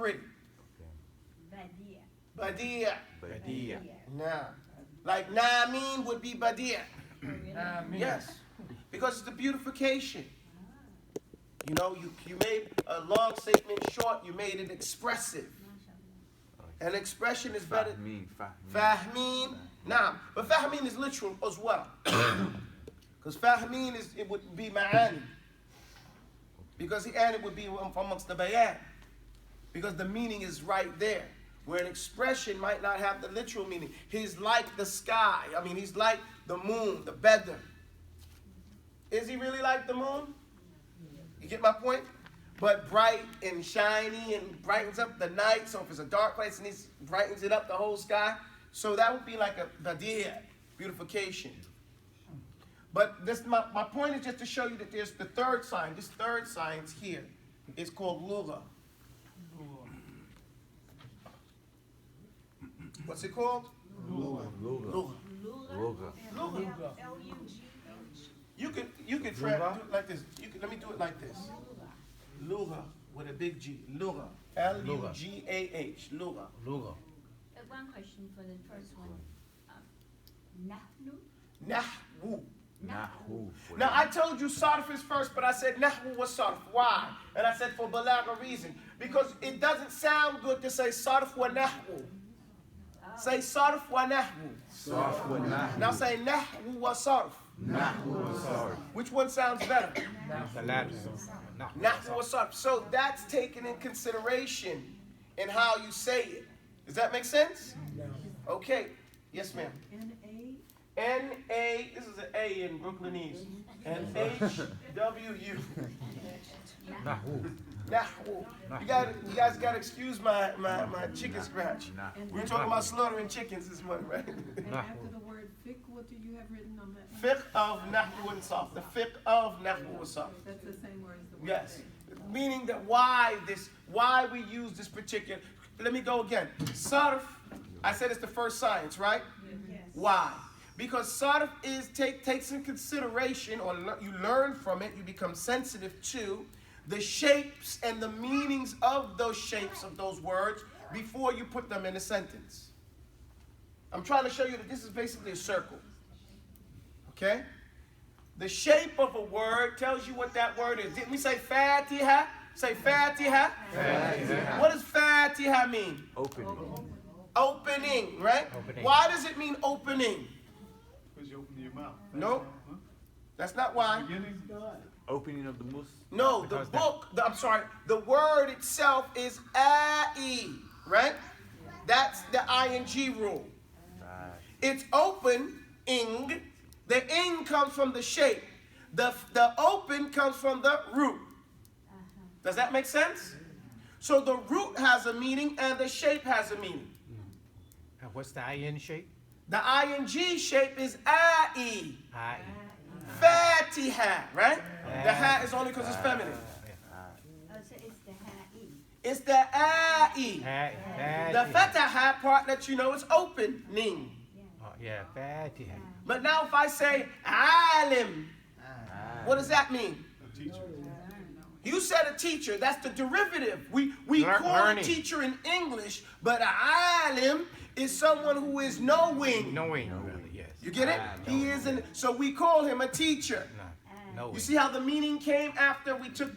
pretty. Badia. Badia. Nah. Like Namin would be Badia. Yes. Because it's the beautification. You know, you made a long statement short, you made it expressive. An expression is better. Fahmeen. Nah. But Fahmeen is literal as well. Because Fahmeen it would be Ma'ani. Because the ani would be amongst the bayan. Because the meaning is right there. Where an expression might not have the literal meaning. He's like the sky. I mean, he's like the moon, the bedr. Is he really like the moon? You get my point? But bright and shiny and brightens up the night. So if it's a dark place and he brightens it up the whole sky. So that would be like a badia, beautification. But this, my point is just to show you that there's the third sign. This third science here is called lugha. What's it called? Lugha. Lugha. You could do it like this. Let me do it like this. Lugha with a big G. Lugha. L-U-G-A-H. Lugha. Lugha. One question for the first one. Nahnu? Nahwu. Nahu. Now I told you sarf is first, but I said nahwu was sarf. Why? And I said for balagha reason. Because it doesn't sound good to say sarf wa nahwu. Say sarf wa nahwu. Sarf wa nahwu. Now say nahwu wa sarf. Nahwu wa sarf. Which one sounds better? The latter. Nahwu wa sarf. So that's taken in consideration in how you say it. Does that make sense? Okay. Yes, ma'am. N-A, this is an A in Brooklynese. N-H-W-U. Nahu. Nahwu. You guys got to excuse my chicken scratch. We're talking about slaughtering chickens this morning, right? And after the word fiqh, what do you have written on that? Fiqh of Nahwu and Sarf. The fiqh of Nahwu and Sarf. That's the same word as the word Yes. fiqh. Meaning that why we use this particular. Let me go again. Sarf, I said it's the first science, right? Yes. Why? Because sarf takes in consideration, or you learn from it, you become sensitive to the shapes and the meanings of those shapes of those words before you put them in a sentence. I'm trying to show you that this is basically a circle. Okay? The shape of a word tells you what that word is. Didn't we say Fatiha? Say Fatiha. Fatiha. What does Fatiha mean? Opening. Opening, right? Opening. Why does it mean opening? Because you open your mouth. No. That's not why. Beginning. Opening of the mus. No, the book, the word itself is a'i, right? That's the ing rule. It's open-ing. The ing comes from the shape. The open comes from the root. Does that make sense? So the root has a meaning and the shape has a meaning. What's the IN shape? The ing shape is ai. I. Fatiha, right? The ha is only because it's feminine. Oh, so it's the ha'i. It's the ai. The fataha part lets you know it's opening. Yeah, Fatiha. But now if I say alim, what does that mean? A teacher. You said a teacher. That's the derivative. We call Learning. a teacher in English, but alim is someone who is knowing. Knowing, really, yes. You get it? He is an. So we call him a teacher. Knowing. You see how the meaning came after we took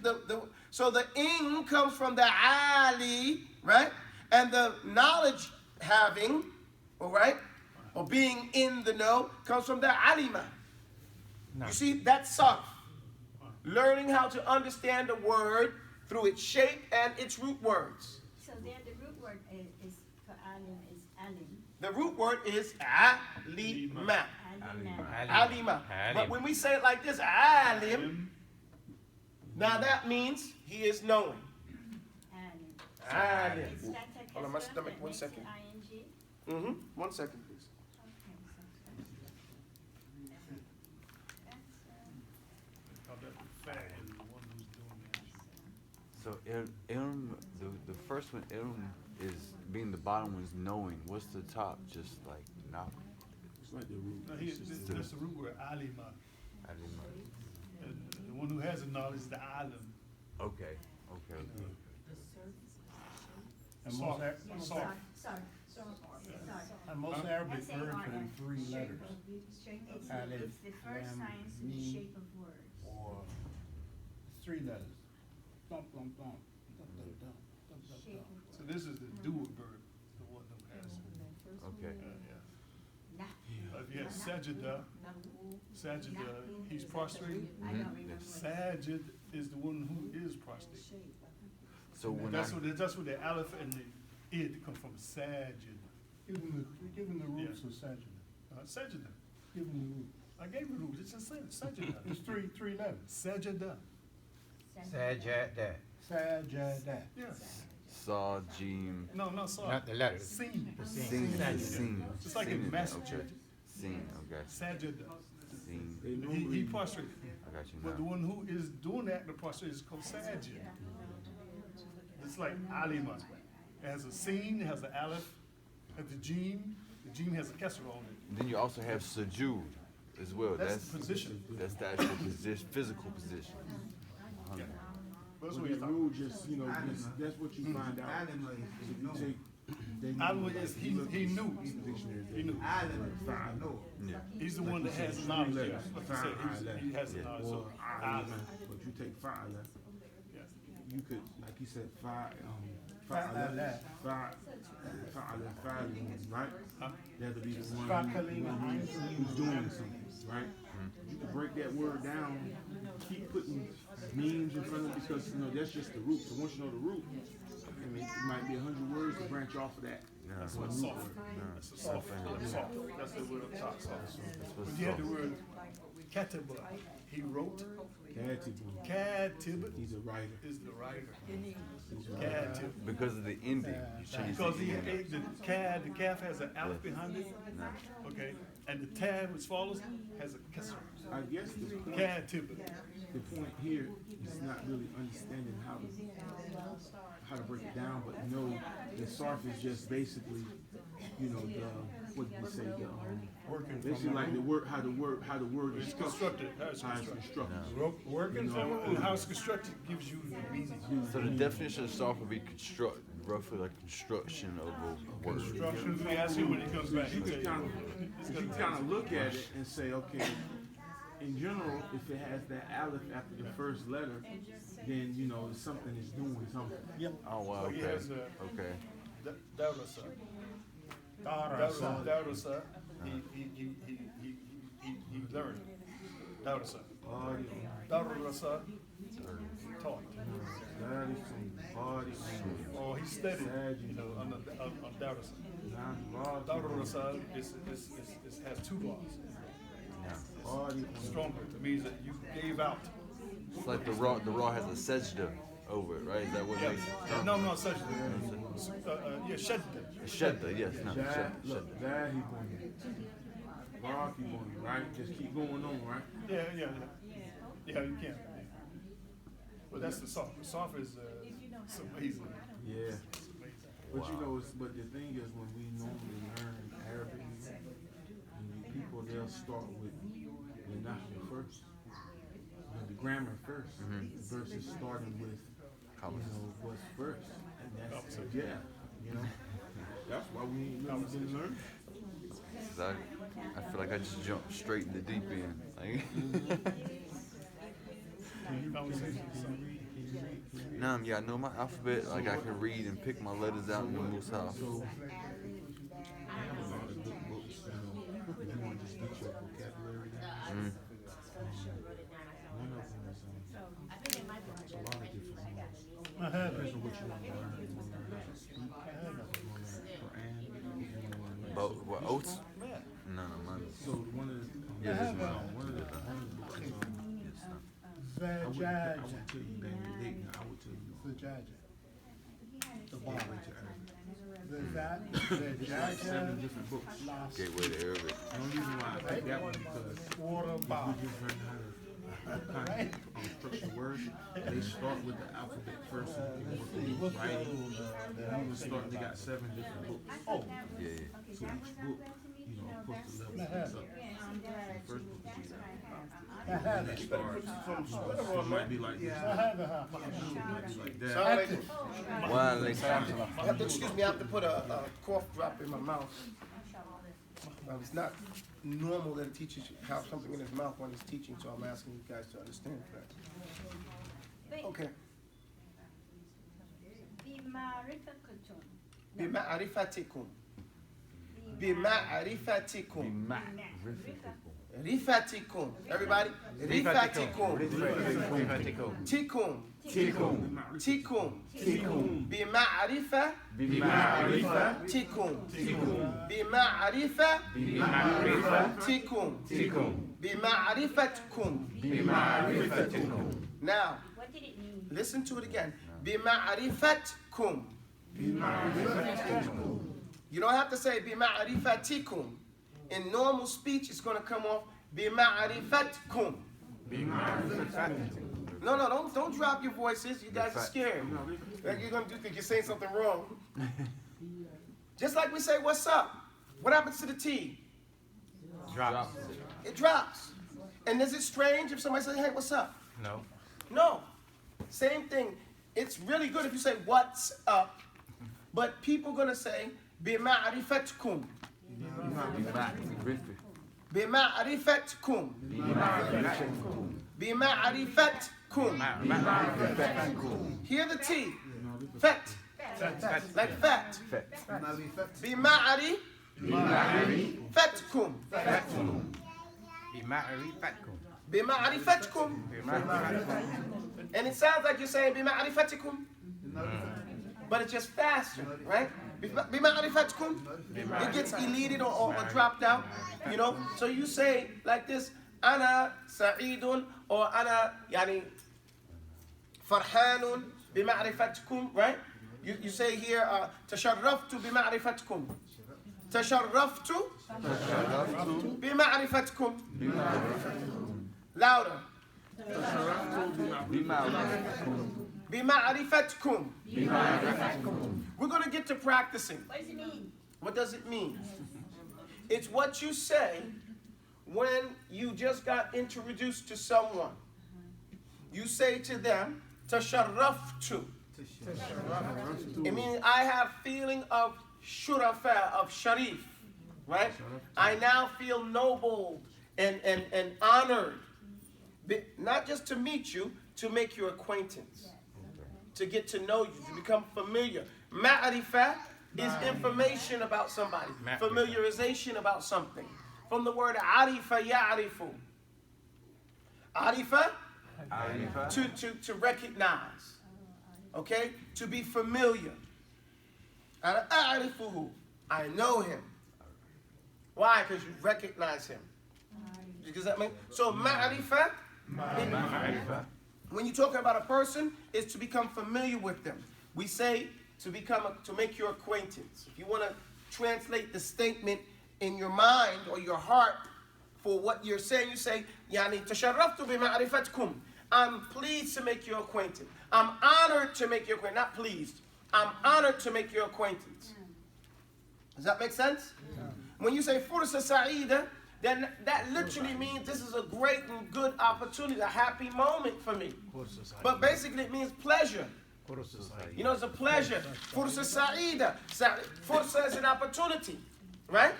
so the ing comes from the ali, right? And the knowledge having, all right, or being in the know comes from the alima. No. You see, that's sarf. Learning how to understand a word through its shape and its root words. So then the root word is for alim is alim. The root word is alima. Alima. But when we say it like this, alim, now that means he is knowing. Alim. It's like a Hold on, my kasra stomach, that one makes second. it ing. 1 second, please. How about the fat is the one who's doing that? So ilm, the first one, ilm, is being the bottom one is knowing. What's the top? Just like not. No, that's the root word, alima. I didn't know. The one who has the knowledge is the alim. Okay. And Sorry, Sorry. sorry. And most Arabic verbs are in three letters. It's Alif, the first lam, science in the mim, shape of words. Or three letters. Thump, thump, thump. Thump, thump, thump. Thump, thump, Shape thump. of So this is the doer verb, the one that has. Okay. Nah. If you have sajida, he's prostrate. I don't remember. Sajid is the one who is prostrate. So when That's where the aleph and the id come from, sajid. Give him the roots of sajda. Sajida. Give him the roots. I gave you the roots, it's just sajida. It's three letters. Sajida, Sajada, Sajada. yes. Saw, Jim, No, not sorry. not the letters. Seen. The Scene, scene. the scene. It's like Scene in is- master okay. church. Scene, okay. Sajida. Scene. They He normally, prostrate. I got you But the now. one who is doing that, the prostrate, is called sajid. It's like alima. It has a sin, it has an aleph, has the jim has a kesser on it. Then you also have sujood as well. That's the position. That's the actual position, physical position. Yeah. That's but what the he's talking rule just, that's what you find out. If you take, they Alima know, is, like, he you look in knew. dictionaries, He knew. five, Yeah. He's the one that has the knowledge, yeah. Like you said, he has the knowledge, so, or alim, but you take five, yeah. you could, like you said, five, Fa'ala. right? Huh? That would be the Fa'alim. one who's doing something, right? You can break that word down, keep putting memes in front of it because, that's just the root. So once you know the root, I mean, it might be 100 words to branch off of that. No, That's that's what's soft. That's a soft, soft. That's the word up top, soft. what's But you had the soft. word kataba, he wrote. Katib, Katib he's a writer. is the writer. He's a writer. Katib. Because of the ending. You change Because the the ending. the calf has an aleph behind it, No. okay, and the tab which follows has a kasr. I guess the point Katib. here is not really understanding how to break it down, but know that sarf is just basically, the what did you say? Working Basically from like the word, how the word is It's constructed, how it's How it's constructed. constructed. Working from it, and how it's constructed gives you the meaning. So the definition of soft would be roughly like construction of a word. Instructions, we ask him when he comes back. You he'll can tell kind you. of, you kind of look at it and say, okay, in general, if it has that aleph after the first letter, then something is doing something. Yep. Oh wow. So he Okay. has Okay. Darasa. Darasa. He learned. Darasa. Darasa. Taught. That is some body. Or he studied, on Darasa. Darasa has two laws. Body. Stronger. It means that you gave out. It's like the raw has a sajda over it, right? Is that what Yeah. makes it strong? No, such. Yeah, shadda. Shadda, yes, no, That, shadda. look, that he going. Bar keep going, right? Just keep going on, right? Yeah, you can. But that's the soft. The soft is it's amazing. Yeah. It's amazing. But but the thing is, when we normally learn Arabic, people they'll start with the nahwu first, the grammar first, versus starting with what's first, and that's that's why we ain't really been learning. 'Cause I feel like I just jumped straight in the deep end. Like, nah, yeah, I know my alphabet. Like I can read and pick my letters out in the Musaf. So, I have a lot of good books, if you want to just get your vocabulary down. One of them is, a lot of different ones. I have Depends on what you want to learn. You want to learn how to speak, you want to learn Quran, you want to learn. But what oats? No, mine. So one of the, Yeah, this is mine. one of the books is, Yes, no. I wouldn't tell you name the date now, I would tell you The gateway to Arabic. The Like 7 different books. Gateway to Arabic. The only reason why I picked that one because water if bottle. we just learn how to kind of structure words, they start with the alphabet first and what they write. They got 7 different books. Oh, Yeah, So each book you know, supposed to level That's things up. it. The first book is I have it. so it might be like this. I have it, huh? It might be like that. Assalamu alaikum. You have to excuse me, I have to put a cough drop in my mouth. It's not normal that a teacher should have something in his mouth when he's teaching, so I'm asking you guys to understand that. Okay. بمعرفتكم بمعرفتكم رفاتكم everybody رفاتكم تكم تكم بمعرفة تكم بمعرفة تكم بمعرفتكم. Now, What did it mean? listen to it again. بمعرفتكم. You don't have to say بمعرفتكم. In normal speech, it's going to come off بمعرفتكم. No, don't drop your voices. You guys are scared. Like you're going to think you're saying something wrong. Just like we say, what's up? What happens to the T? Drops. It drops. And is it strange if somebody says, hey, what's up? No. No. Same thing. It's really good if you say, what's up? But people are going to say, بمعرفتكم. بمعرفتكم. بمعرفتكم. Hear the T. Fet. Like fat. بمعرفتكم. بمعرفتكم. And it sounds like you're saying بمعرفتكم. But it's just faster, right? بمعرفتكم. It gets deleted or dropped out, you know? So you say like this, أنا سعيد or أنا يعني فرحان بمعرفتكم, right? You say here, تشرفت بمعرفتكم. تشرفت بمعرفتكم. Louder. بمعرفتكم. We're going to get to practicing. What does it mean? What does it mean? It's what you say when you just got introduced to someone. You say to them, تشرفت. It means I have feeling of shurafa, of sharif, right? I now feel noble and honored. Not just to meet you, to make your acquaintance. To get to know you, to become familiar. Ma'rifah is information about somebody. Familiarization about something. From the word arifa ya'rifu. Arifa, to recognize. Okay? To be familiar. Ana a'rifuhu. I know him. Why? Because you recognize him. Does that make so? Ma'rifah. When you're talking about a person, is to become familiar with them. We say to make your acquaintance. If you want to translate the statement in your mind or your heart for what you're saying, you say, يعني تشرفت بمعرفتكم. I'm pleased to make your acquaintance. I'm honored to make your acquaintance. Not pleased. I'm honored to make your acquaintance. Does that make sense? Yeah. When you say fursa sa'ida, then that literally means this is a great and good opportunity, a happy moment for me. But basically it means pleasure. You know, it's a pleasure. Fursa sa'ida. Fursa is an opportunity, right?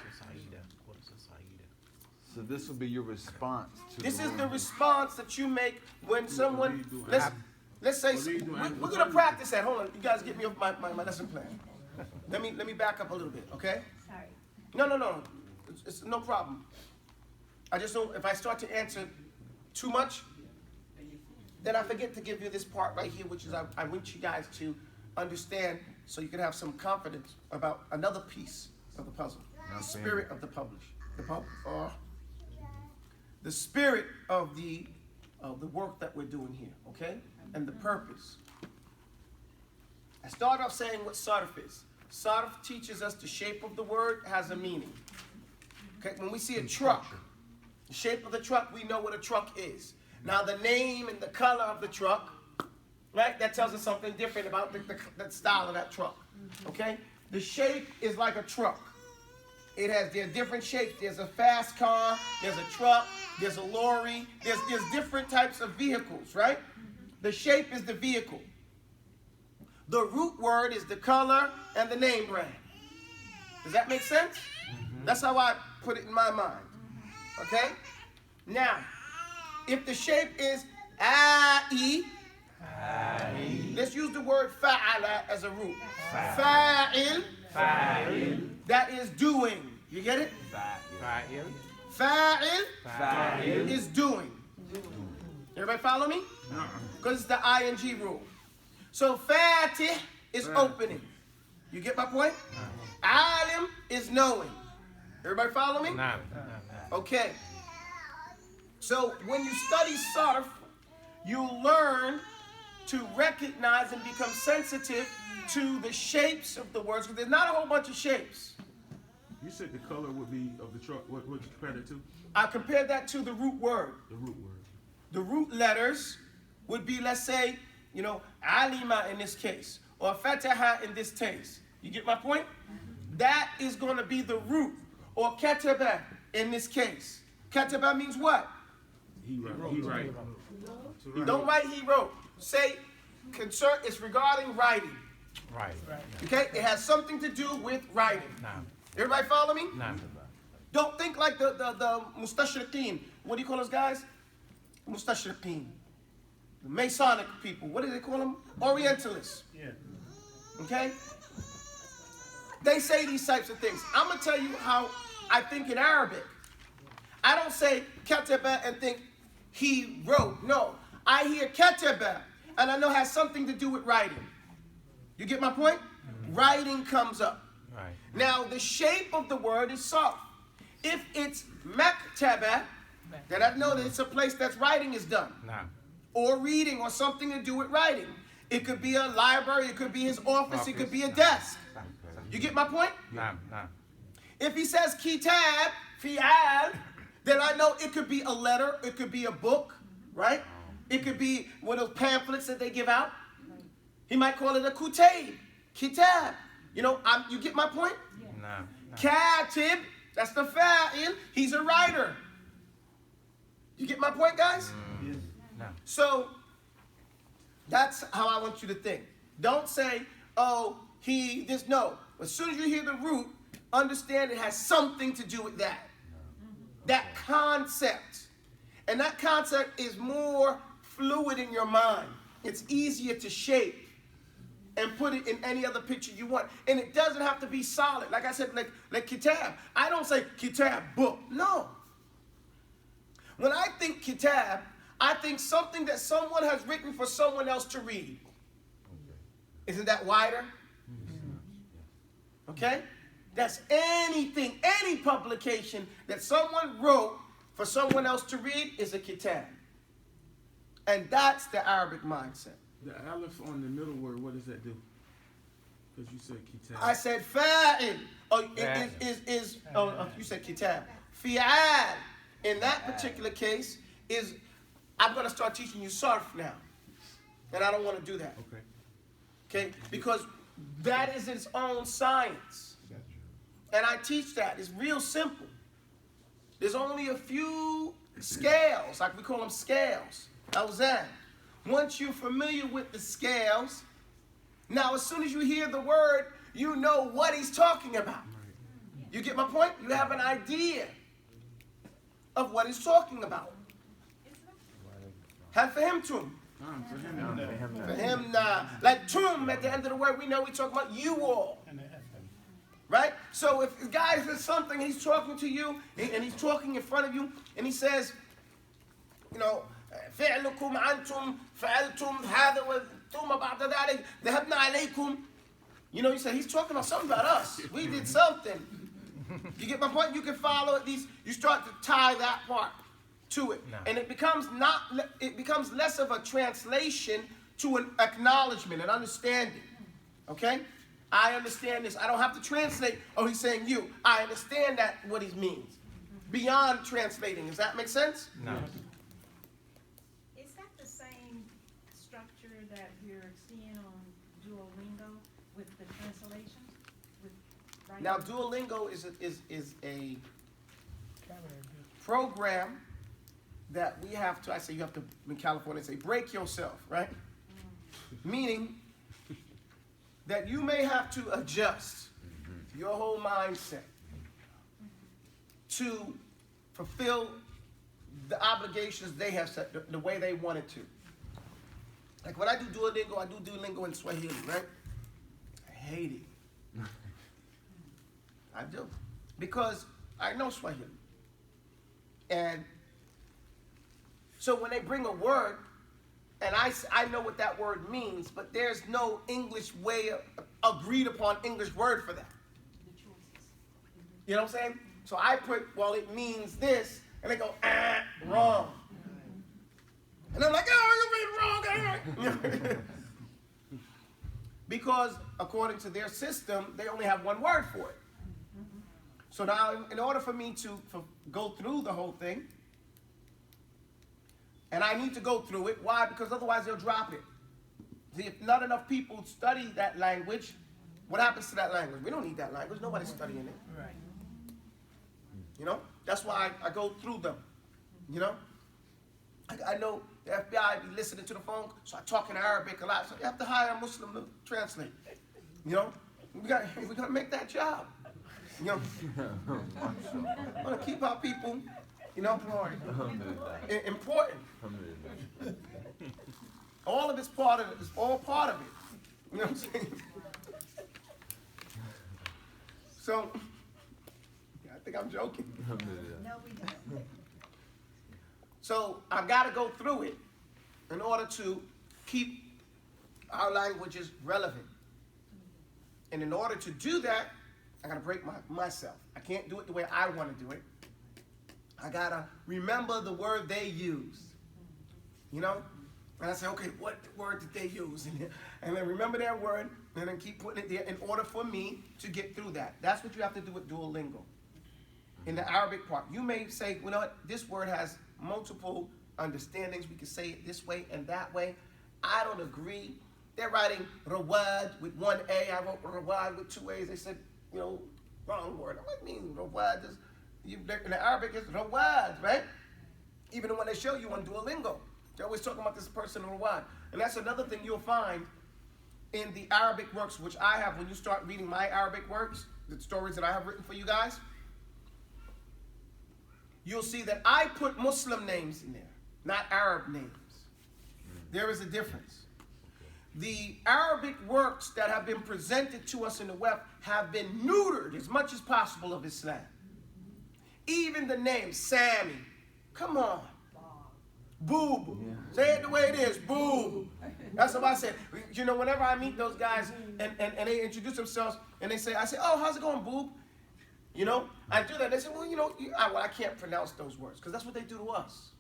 So this will be your response to This the is word. the response that you make when someone, let's say, we're going to practice that. Hold on, you guys get me off my lesson plan. Let me back up a little bit, okay? Sorry. No. It's no problem. I just don't, if I start to answer too much, then I forget to give you this part right here, which is I want you guys to understand so you can have some confidence about another piece of the puzzle. The spirit of the the spirit of the work that we're doing here, okay? And the purpose. I start off saying what sarf is. Sarf teaches us the shape of the word has a meaning. Okay, when we see a truck, the shape of the truck, we know what a truck is. Now the name and the color of the truck, right? That tells us something different about the style of that truck. Okay? The shape is like a truck. There are different shapes. There's a fast car, there's a truck, there's a lorry, there's different types of vehicles, right? The shape is the vehicle. The root word is the color and the name brand. Does that make sense? That's how I put it in my mind. Okay? Now, if the shape is I-E, let's use the word fa'ala as a root. Fa'il, that is doing. You get it? Fa'il is doing. Everybody follow me? Because it's the ing rule. So fatih is opening. You get my point? Alim is knowing. Everybody follow me? Okay. So when you study sarf, you learn to recognize and become sensitive to the shapes of the words. Because there's not a whole bunch of shapes. You said the color would be of the truck. What would you compare that to? I compared that to the root word. The root word. The root letters would be, let's say, alima in this case, or fataha in this case. You get my point? That is going to be the root, or kataba in this case. Kataba means what? He write. Don't write he wrote. Say concern is regarding writing. Right. Okay? It has something to do with writing. Everybody follow me? Don't think like the mustashriqeen. What do you call those guys? Mustashriqeen. The Masonic people. What do they call them? Orientalists. Yeah. Okay? They say these types of things. I'm going to tell you how I think in Arabic. I don't say kataba and think he wrote. No. I hear kataba and I know it has something to do with writing. You get my point? Writing comes up. Right. Now, the shape of the word is soft. If it's maktaba, then I know that it's a place that's writing is done. Or reading or something to do with writing. It could be a library, it could be his office, it could be a desk. You get my point? If he says kitab, fi'al, then I know it could be a letter, it could be a book, right? It could be one of those pamphlets that they give out. He might call it a kutayb, kitab. You get my point? Katib, that's the fa'il, he's a writer. You get my point, guys? So, that's how I want you to think. Don't say, no. As soon as you hear the root, understand it has something to do with that. That concept. And that concept is more fluid in your mind. It's easier to shape and put it in any other picture you want. And it doesn't have to be solid. Like I said, like kitab. I don't say kitab, book. No. When I think kitab, I think something that someone has written for someone else to read. Isn't that wider? Okay? That's anything, any publication that someone wrote for someone else to read is a kitab. And that's the Arabic mindset. The aleph on the middle word, what does that do? Because you said kitab. I said fa'il. You said kitab. Fi'al, in that particular case, is, I'm going to start teaching you sarf now. And I don't want to do that. Okay? Because that is its own science. And I teach that. It's real simple. There's only a few scales, like we call them scales. Awzan. Once you're familiar with the scales, now as soon as you hear the word, you know what he's talking about. You get my point? You have an idea of what he's talking about. Have for him to him. For him, nah. Like tum at the end of the word, we know we talk about you all. Right? So if the guy says something, he's talking to you, and he's talking in front of you, and he says, فعلكم أنتم فعلتم هذا وثم بعد ذلك ذهبنا عليكم. You say he's talking about something about us. We did something. You get my point? You can follow it. You start to tie that part to it, and it becomes less of a translation to an acknowledgement, an understanding. Okay? I understand this. I don't have to translate. Oh, he's saying you. I understand that what he means. Beyond translating. Does that make sense? No. Is that the same structure that we're seeing on Duolingo with the translations? With Now, Duolingo is a program that we have to, I say you have to, in California, say break yourself, right? Meaning that you may have to adjust your whole mindset to fulfill the obligations they have set, the way they want it to. Like when I do Duolingo in Swahili, right? I hate it. I do. Because I know Swahili. And so when they bring a word, and I know what that word means, but there's no English way, agreed upon English word for that. You know what I'm saying? So I put, well, it means this, and they go, wrong. And I'm like, oh, you mean wrong. Because according to their system, they only have one word for it. So now, in order for me to go through the whole thing, and I need to go through it, why? Because otherwise they'll drop it. See, if not enough people study that language, what happens to that language? We don't need that language. Nobody's studying it. Right. You know? That's why I go through them. You know? I know the FBI be listening to the phone, so I talk in Arabic a lot. So you have to hire a Muslim to translate. You know? We're going to make that job. You know? We're going to keep our people, you know, important. All of it's part of it. It's all part of it. You know what I'm saying? So, yeah, I think I'm joking. No, we don't. So I've got to go through it in order to keep our languages relevant. And in order to do that, I got to break myself. I can't do it the way I want to do it. I got to remember the word they use. You know? And I say, okay, what word did they use? And then remember their word, and then keep putting it there in order for me to get through that. That's what you have to do with Duolingo. In the Arabic part, you may say, you know what, this word has multiple understandings. We can say it this way and that way. I don't agree. They're writing rawad with one A. I wrote rawad with two A's. They said, you know, wrong word. What do you mean rawad? In the Arabic, it's rawad, right? Even when they show you on Duolingo, they're always talking about this person rawad. And that's another thing you'll find in the Arabic works, which I have when you start reading my Arabic works, the stories that I have written for you guys. You'll see that I put Muslim names in there, not Arab names. There is a difference. The Arabic works that have been presented to us in the West have been neutered as much as possible of Islam. Even the name Sammy, come on. Boob. Say it the way it is, boob. That's what I said. You know, whenever I meet those guys and they introduce themselves and they say, I say, oh, how's it going, boob? You know, I do that. They say, well, you know, I can't pronounce those words because that's what they do to us.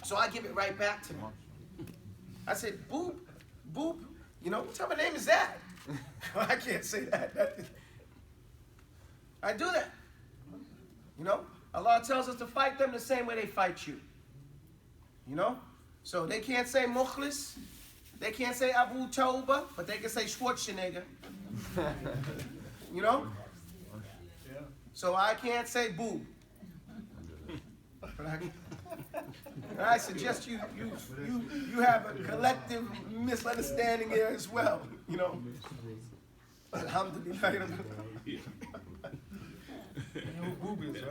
So I give it right back to them. I said, boop, boop. You know, what type of name is that? I can't say that. I do that. You know, Allah tells us to fight them the same way they fight you. You know? So they can't say Mukhlis. They can't say Abu Taubah, but they can say Schwarzenegger. You know? So I can't say boo. But I suggest you have a collective misunderstanding here as well. You know? Alhamdulillah. You know who boob is,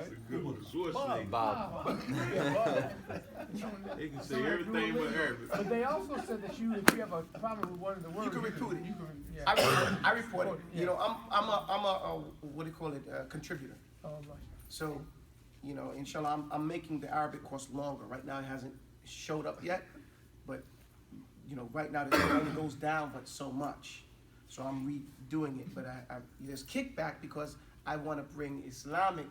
right? Bob. They can say everything but Arabic. But they also said that if you have a problem with one of the words, You can report it. You can, yeah. I report it. Yeah. You know, I'm a what do you call it? Contributor. Oh, my. So, you know, inshallah, I'm making the Arabic course longer. Right now, it hasn't showed up yet, but you know, right now it only goes down, but so much. So I'm redoing it. But there's kickback because I want to bring Islamic,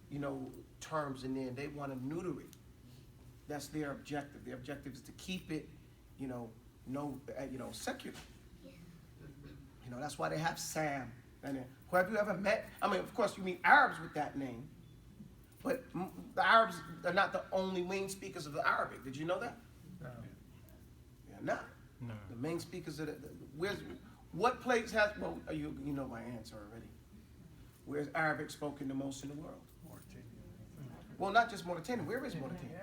you know, terms in there. They want to neuter it. That's their objective. Their objective is to keep it, you know, secular. You know, that's why they have Sam. And who have you ever met? I mean, of course, you meet Arabs with that name, but the Arabs are not the only main speakers of the Arabic. Did you know that? No. They're not. No. The main speakers of What place has, well, you know my answer already. Where's Arabic spoken the most in the world? Well, not just Mauritania. Where is Mauritania?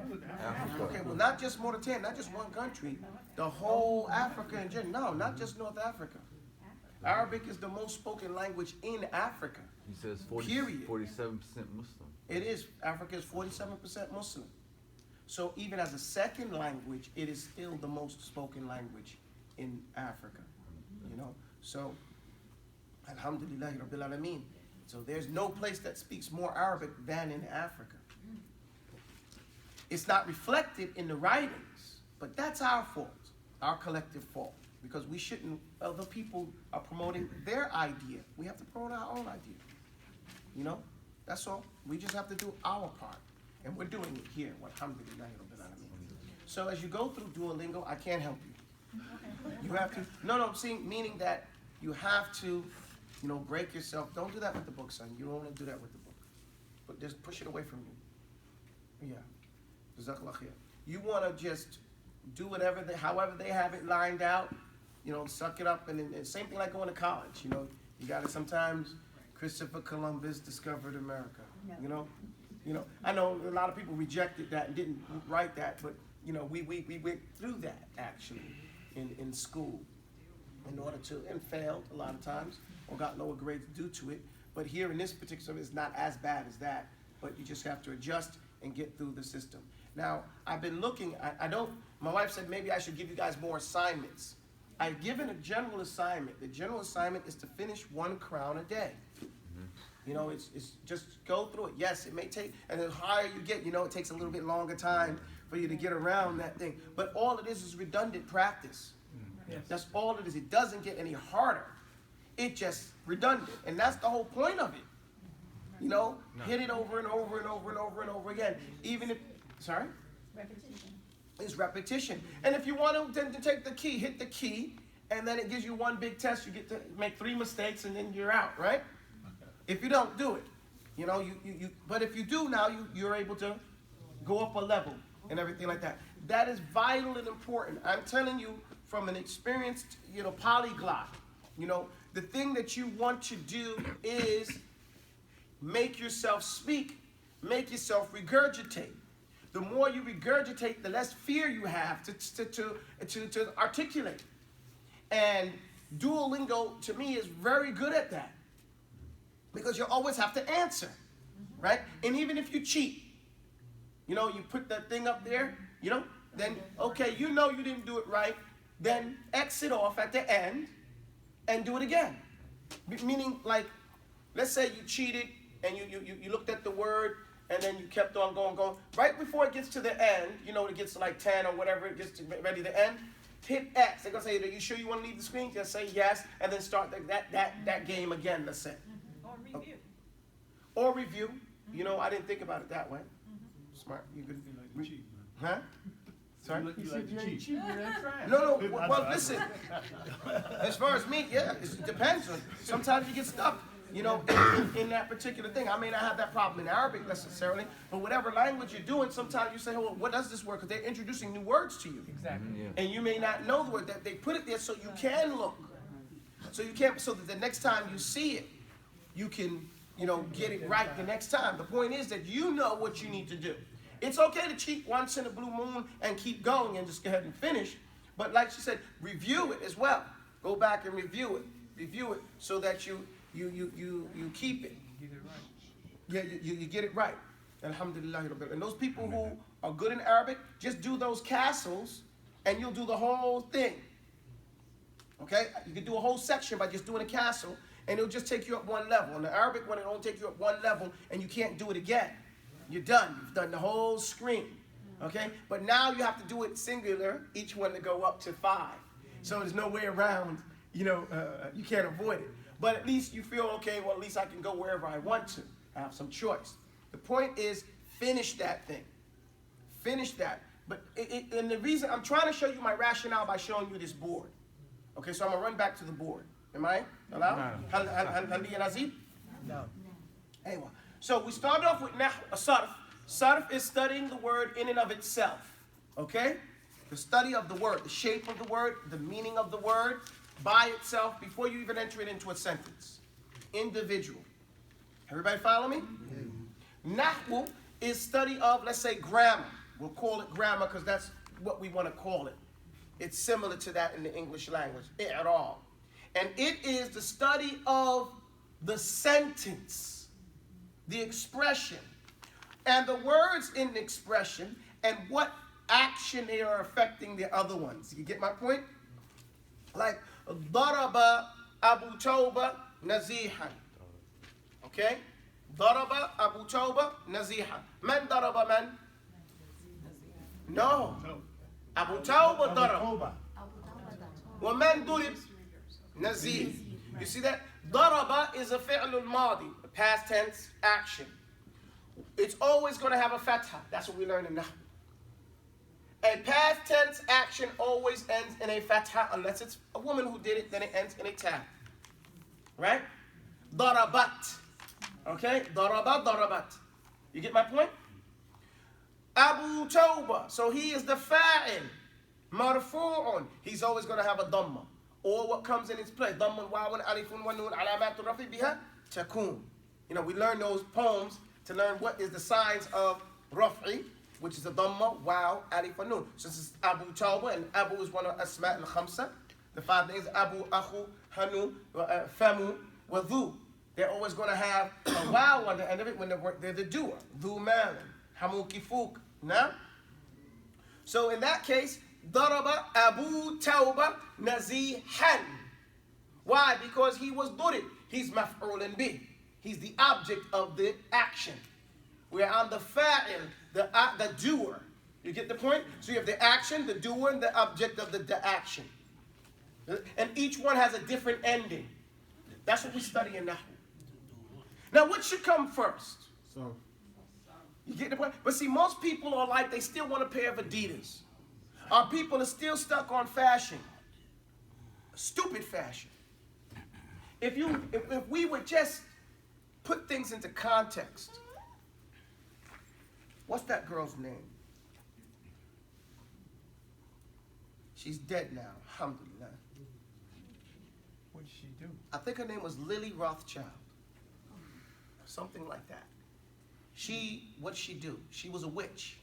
Okay, well, not just Mauritania, not just one country. The whole Africa in general. No, not just North Africa. Arabic is the most spoken language in Africa. He says Period. 47% Muslim. It is. Africa is 47% Muslim. So even as a second language, it is still the most spoken language in Africa. You know? So, Alhamdulillahi Rabbil Alameen. So there's no place that speaks more Arabic than in Africa. It's not reflected in the writings, but that's our fault, our collective fault. Because we shouldn't, other people are promoting their idea. We have to promote our own idea. You know? That's all. We just have to do our part. And we're doing it here. Alhamdulillah Rabbil Alameen. So as you go through Duolingo, I can't help you. You have to, no, meaning that you have to, you know, break yourself. Don't do that with the book, son. You don't want to do that with the book. But just push it away from you. Yeah. Jazakallah khair. You want to just do whatever, however they have it lined out, you know, suck it up. And same thing like going to college, you know. You got to sometimes, Christopher Columbus discovered America, you know. You know, I know a lot of people rejected that and didn't write that, but, you know, we went through that, actually, in school in order to, and failed a lot of times, or got lower grades due to it. But here in this particular, it's not as bad as that, but you just have to adjust and get through the system. Now, I've been looking, my wife said maybe I should give you guys more assignments. I've given a general assignment. The general assignment is to finish 1 crown a day. You know, it's just go through it. Yes, it may take, and the higher you get, you know, it takes a little bit longer time for you to get around that thing. But all it is redundant practice. Yes. That's all it is. It doesn't get any harder. It just redundant. And that's the whole point of it. You know, hit it over and over and over and over and over again. Even if, sorry? Repetition. It's repetition. And if you want to take the key, hit the key, and then it gives you one big test. You get to make 3 mistakes, and then you're out, right? If you don't do it, you know, but if you do now, you're able to go up a level and everything like that. That is vital and important. I'm telling you from an experienced, you know, polyglot, you know, the thing that you want to do is make yourself speak, make yourself regurgitate. The more you regurgitate, the less fear you have to articulate. And Duolingo, to me, is very good at that. Because you always have to answer, right? And even if you cheat, you know, you put that thing up there, you know, then, okay, you know you didn't do it right, then exit off at the end and do it again. Meaning, like, let's say you cheated and you looked at the word and then you kept on going. Right before it gets to the end, you know, it gets to like 10 or whatever, it gets ready to end, hit X. They're going to say, are you sure you want to leave the screen? Just say yes, and then start that game again, let's say. Or review. You know, I didn't think about it that way. Smart. You could. You like to cheat, Huh? man. Sorry? You like to cheat. You ain't trying. No. Well, listen. As far as me, yeah, it depends. Sometimes you get stuck, you know, in that particular thing. I may not have that problem in Arabic necessarily, but whatever language you're doing, sometimes you say, well, what does this word? Because they're introducing new words to you. Exactly. And you may not know the word. That they put it there so you can look. So that the next time you see it, you can, you know, get it right the next time. The point is that you know what you need to do. It's okay to cheat once in a blue moon and keep going and just go ahead and finish. But like she said, review it as well. Go back and review it. Review it so that you keep it. Get it right. Yeah, you get it right. Alhamdulillah. And those people who are good in Arabic, just do those castles and you'll do the whole thing. Okay? You can do a whole section by just doing a castle. And it'll just take you up 1 level. In the Arabic one, it'll only take you up 1 level, and you can't do it again. You're done. You've done the whole screen. Okay? But now you have to do it singular, each one to go up to 5. So there's no way around, you know, you can't avoid it. But at least you feel, okay, well, at least I can go wherever I want to. I have some choice. The point is, finish that thing. Finish that. But and the reason, I'm trying to show you my rationale by showing you this board. Okay, so I'm going to run back to the board. Am I allowed? No. Anyway, so we start off with sarf. Sarf is studying the word in and of itself. Okay? The study of the word, the shape of the word, the meaning of the word, by itself before you even enter it into a sentence. Individual. Everybody follow me? Nahwu is study of, let's say, grammar. We'll call it grammar because that's what we want to call it. It's similar to that in the English language, i'rab. And it is the study of the sentence, the expression, and the words in the expression, and what action they are affecting the other ones. You get my point? Like, daraba Abu Taubah nazihan. Okay? Daraba Abu Taubah nazihan. Man daraba man? No. Abu Taubah daraba. Wa man durib nazih. You see that? Daraba is a fi'l al-madi, a past tense action. It's always going to have a fatha. That's what we learn in Nahw. A past tense action always ends in a fatha unless it's a woman who did it, then it ends in a ta. Right? Darabat. Okay? Daraba, darabat. You get my point? Abu Taubah. So he is the fa'il. Marfu'un. He's always going to have a dhamma. Or what comes in its place. Dhammun, wawun, alifun, wa nun, alamatu rafi biha, takun. You know, we learn those poems to learn what is the signs of raf'i, which is a dhamma, wow, alif, and nun. So this is Abu Taubah, and Abu is one of Asma' al-Khamsa. The 5 names, Abu, Akhu, Hanu, Famu, wa Dhu. They're always going to have a wow on the end of it when they're the doer. Dhu malin, Hamu kifuk. Now? So in that case, Daraba Abu Taubah nazihan. Why? Because he was durib. He's maf'ulun bih. He's the object of the action. Where I'm the fa'il, the doer. You get the point? So you have the action, the doer, and the object of the action. And each one has a different ending. That's what we study in Nahwu. Now, what should come first? So, You get the point? But see, most people are like, they still want a pair of Adidas. Our people are still stuck on fashion. Stupid fashion. If we would just put things into context. What's that girl's name? She's dead now, alhamdulillah. What did she do? I think her name was Lily Rothschild. Something like that. What did she do? She was a witch.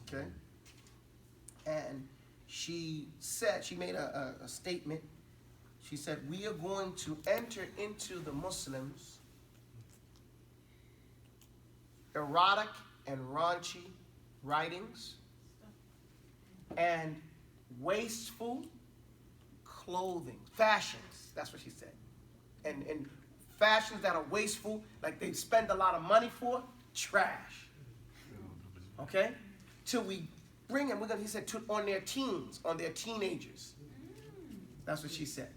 Okay? And she said, she made a statement. She said, we are going to enter into the Muslims erotic and raunchy writings and wasteful clothing, fashions, that's what she said. And fashions that are wasteful, like they spend a lot of money for, trash. Okay? Till we bring them, he said, on their teens, on their teenagers. That's what she said.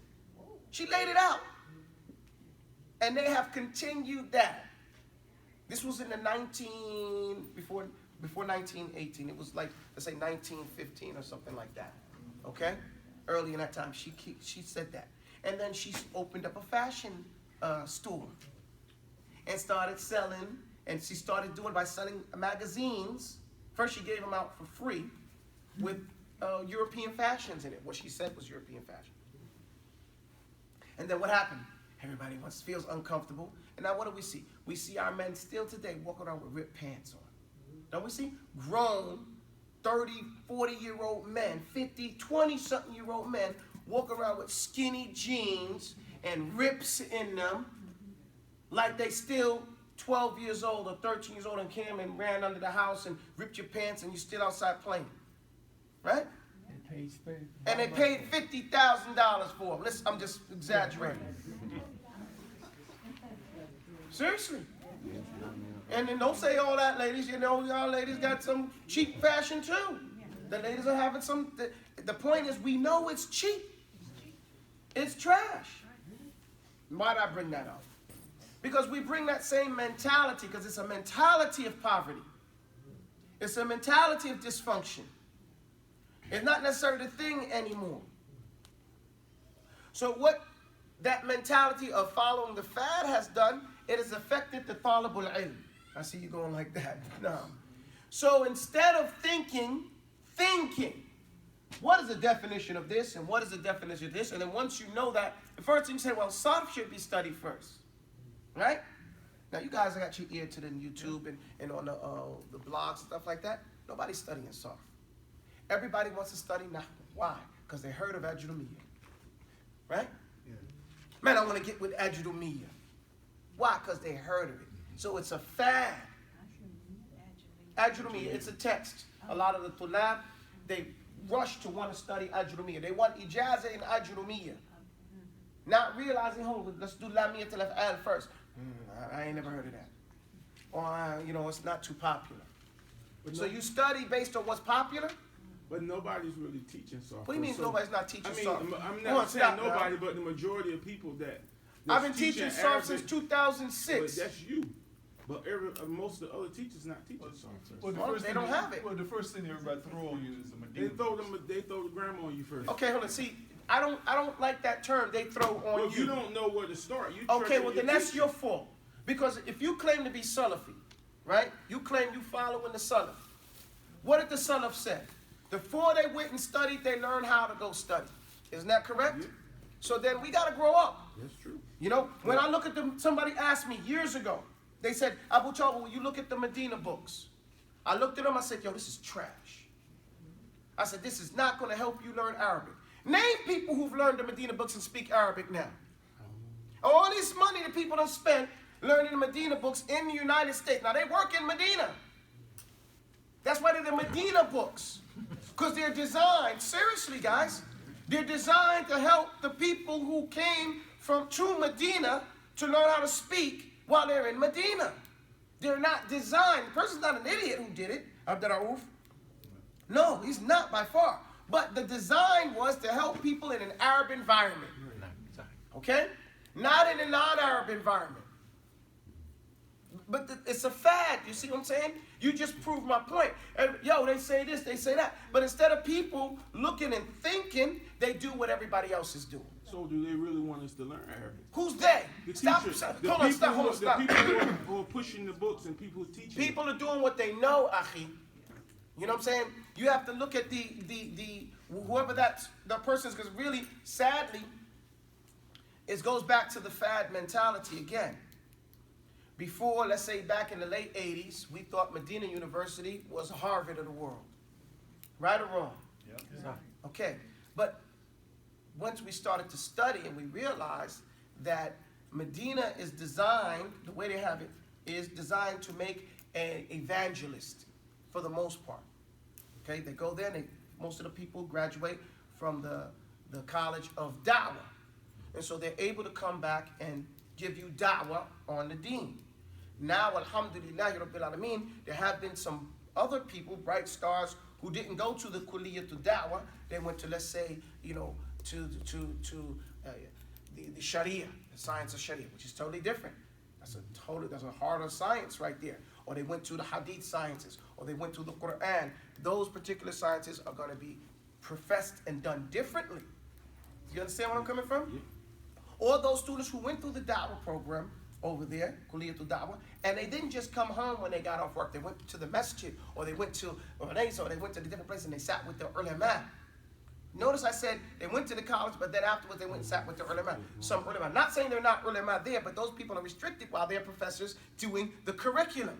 She laid it out. And they have continued that. This was in the before 1918. It was like, let's say 1915 or something like that. Okay? Early in that time, she said that. And then she opened up a fashion store and started selling, and she started doing by selling magazines. First, she gave them out for free with European fashions in it. What she said was European fashion. And then what happened? Everybody feels uncomfortable. And now what do we see? We see our men still today walking around with ripped pants on. Don't we see? Grown 30, 40-year-old men, 50, 20-something-year-old men walk around with skinny jeans and rips in them like they still 12 years old or 13 years old and came and ran under the house and ripped your pants and you're still outside playing. Right? And they paid $50,000 for them. I'm just exaggerating. Seriously. And then don't say all that, ladies. You know, y'all ladies got some cheap fashion too. The ladies are having some. The point is, we know it's cheap. It's trash. Why did I bring that up? Because we bring that same mentality, because it's a mentality of poverty. It's a mentality of dysfunction. It's not necessarily the thing anymore. So what that mentality of following the fad has done, it has affected the talabul ilm. I see you going like that. No. So instead of thinking, what is the definition of this and what is the definition of this? And then once you know that, the first thing you say, well, sarf should be studied first, right? Now, you guys got your ear to the YouTube and on the blogs and stuff like that. Nobody's studying sarf. Everybody wants to study nahwu. Why? Because they heard of Ajrumiyya, right? Yeah. Man, I want to get with Ajrumiyya. Why? Because they heard of it. So it's a fad. Ajrumiyya, it's a text. A lot of the tulab, they rush to want to study Ajrumiyya. They want ijazah in Ajrumiyya. Not realizing, hold on, let's do Lamiyat al-Af'al first. I ain't never heard of that. Or, you know, it's not too popular. But So no- you study based on what's popular? But nobody's really teaching sarf. What do you mean So- nobody's not teaching I mean, sarf? I'm Come not on, saying stop now. nobody, but the majority of people that I've been teaching sarf Arabic, since But 2006. that's you. But most of the other teachers not teaching sarf. Well, the Well, first they thing don't have it. Well, the first thing everybody throw on you is the They Medina. they throw the grammar on you first. Okay, hold on. See, I don't like that term they throw on Well, if you don't know where to start, you Okay, trust well in then your that's teacher. your fault. Because if you claim to be Salafi, right? You claim you following the Salaf. What did the Salaf say? Before they went and studied, they learned how to go study. Isn't that correct? Yeah. So then we got to grow up. That's true. You know, when I look at them, somebody asked me years ago, they said, Abu Chawba, when you look at the Medina books, I looked at them, I said, yo, this is trash. I said, this is not going to help you learn Arabic. Name people who've learned the Medina books and speak Arabic now. All this money that people have spent learning the Medina books in the United States. Now, they work in Medina. That's why they're the Medina books. Because they're designed, seriously, guys, they're designed to help the people who came to Medina to learn how to speak while they're in Medina. They're not designed. The person's not an idiot who did it, Abdul Rauf. No, he's not by far. But the design was to help people in an Arab environment. Okay? Not in a non-Arab environment. But it's a fad. You see what I'm saying? You just proved my point. And, yo, they say this, they say that. But instead of people looking and thinking, they do what everybody else is doing. So do they really want us to learn Arabic? Who's they? The Stop. teachers, Stop. the Hold on, people stop. who- Hold on, stop. The people who are pushing the books and people who teaching. People are doing what they know, Akhi. You know what I'm saying? You have to look at whoever the person is, because really, sadly, it goes back to the fad mentality again. Before, let's say back in the late 80s, we thought Medina University was Harvard of the world. Right or wrong? Yep. Okay. But once we started to study and we realized that Medina is designed, the way they have it, is designed to make an evangelist for the most part. Okay, they go there and most of the people graduate from the College of Da'wah. And so they're able to come back and give you da'wah on the deen. Now, alhamdulillahi rabbil alameen, there have been some other people, bright stars, who didn't go to the kulliyah to da'wah. They went to, let's say, you know, to the Sharia, the science of Sharia, which is totally different. That's a harder science right there. Or they went to the hadith sciences, or they went to the Quran. Those particular sciences are going to be professed and done differently. You understand where I'm coming from? Yeah. Or those students who went through the da'wah program over there, Kuliyatul Da'wah, and they didn't just come home when they got off work. They went to the masjid, or they went to Unais, or they went to the different place and they sat with the ulama. Notice I said they went to the college, but then afterwards they went and sat with the ulama. Some ulama. Not saying they're not ulama there, but those people are restricted while they're professors doing the curriculum.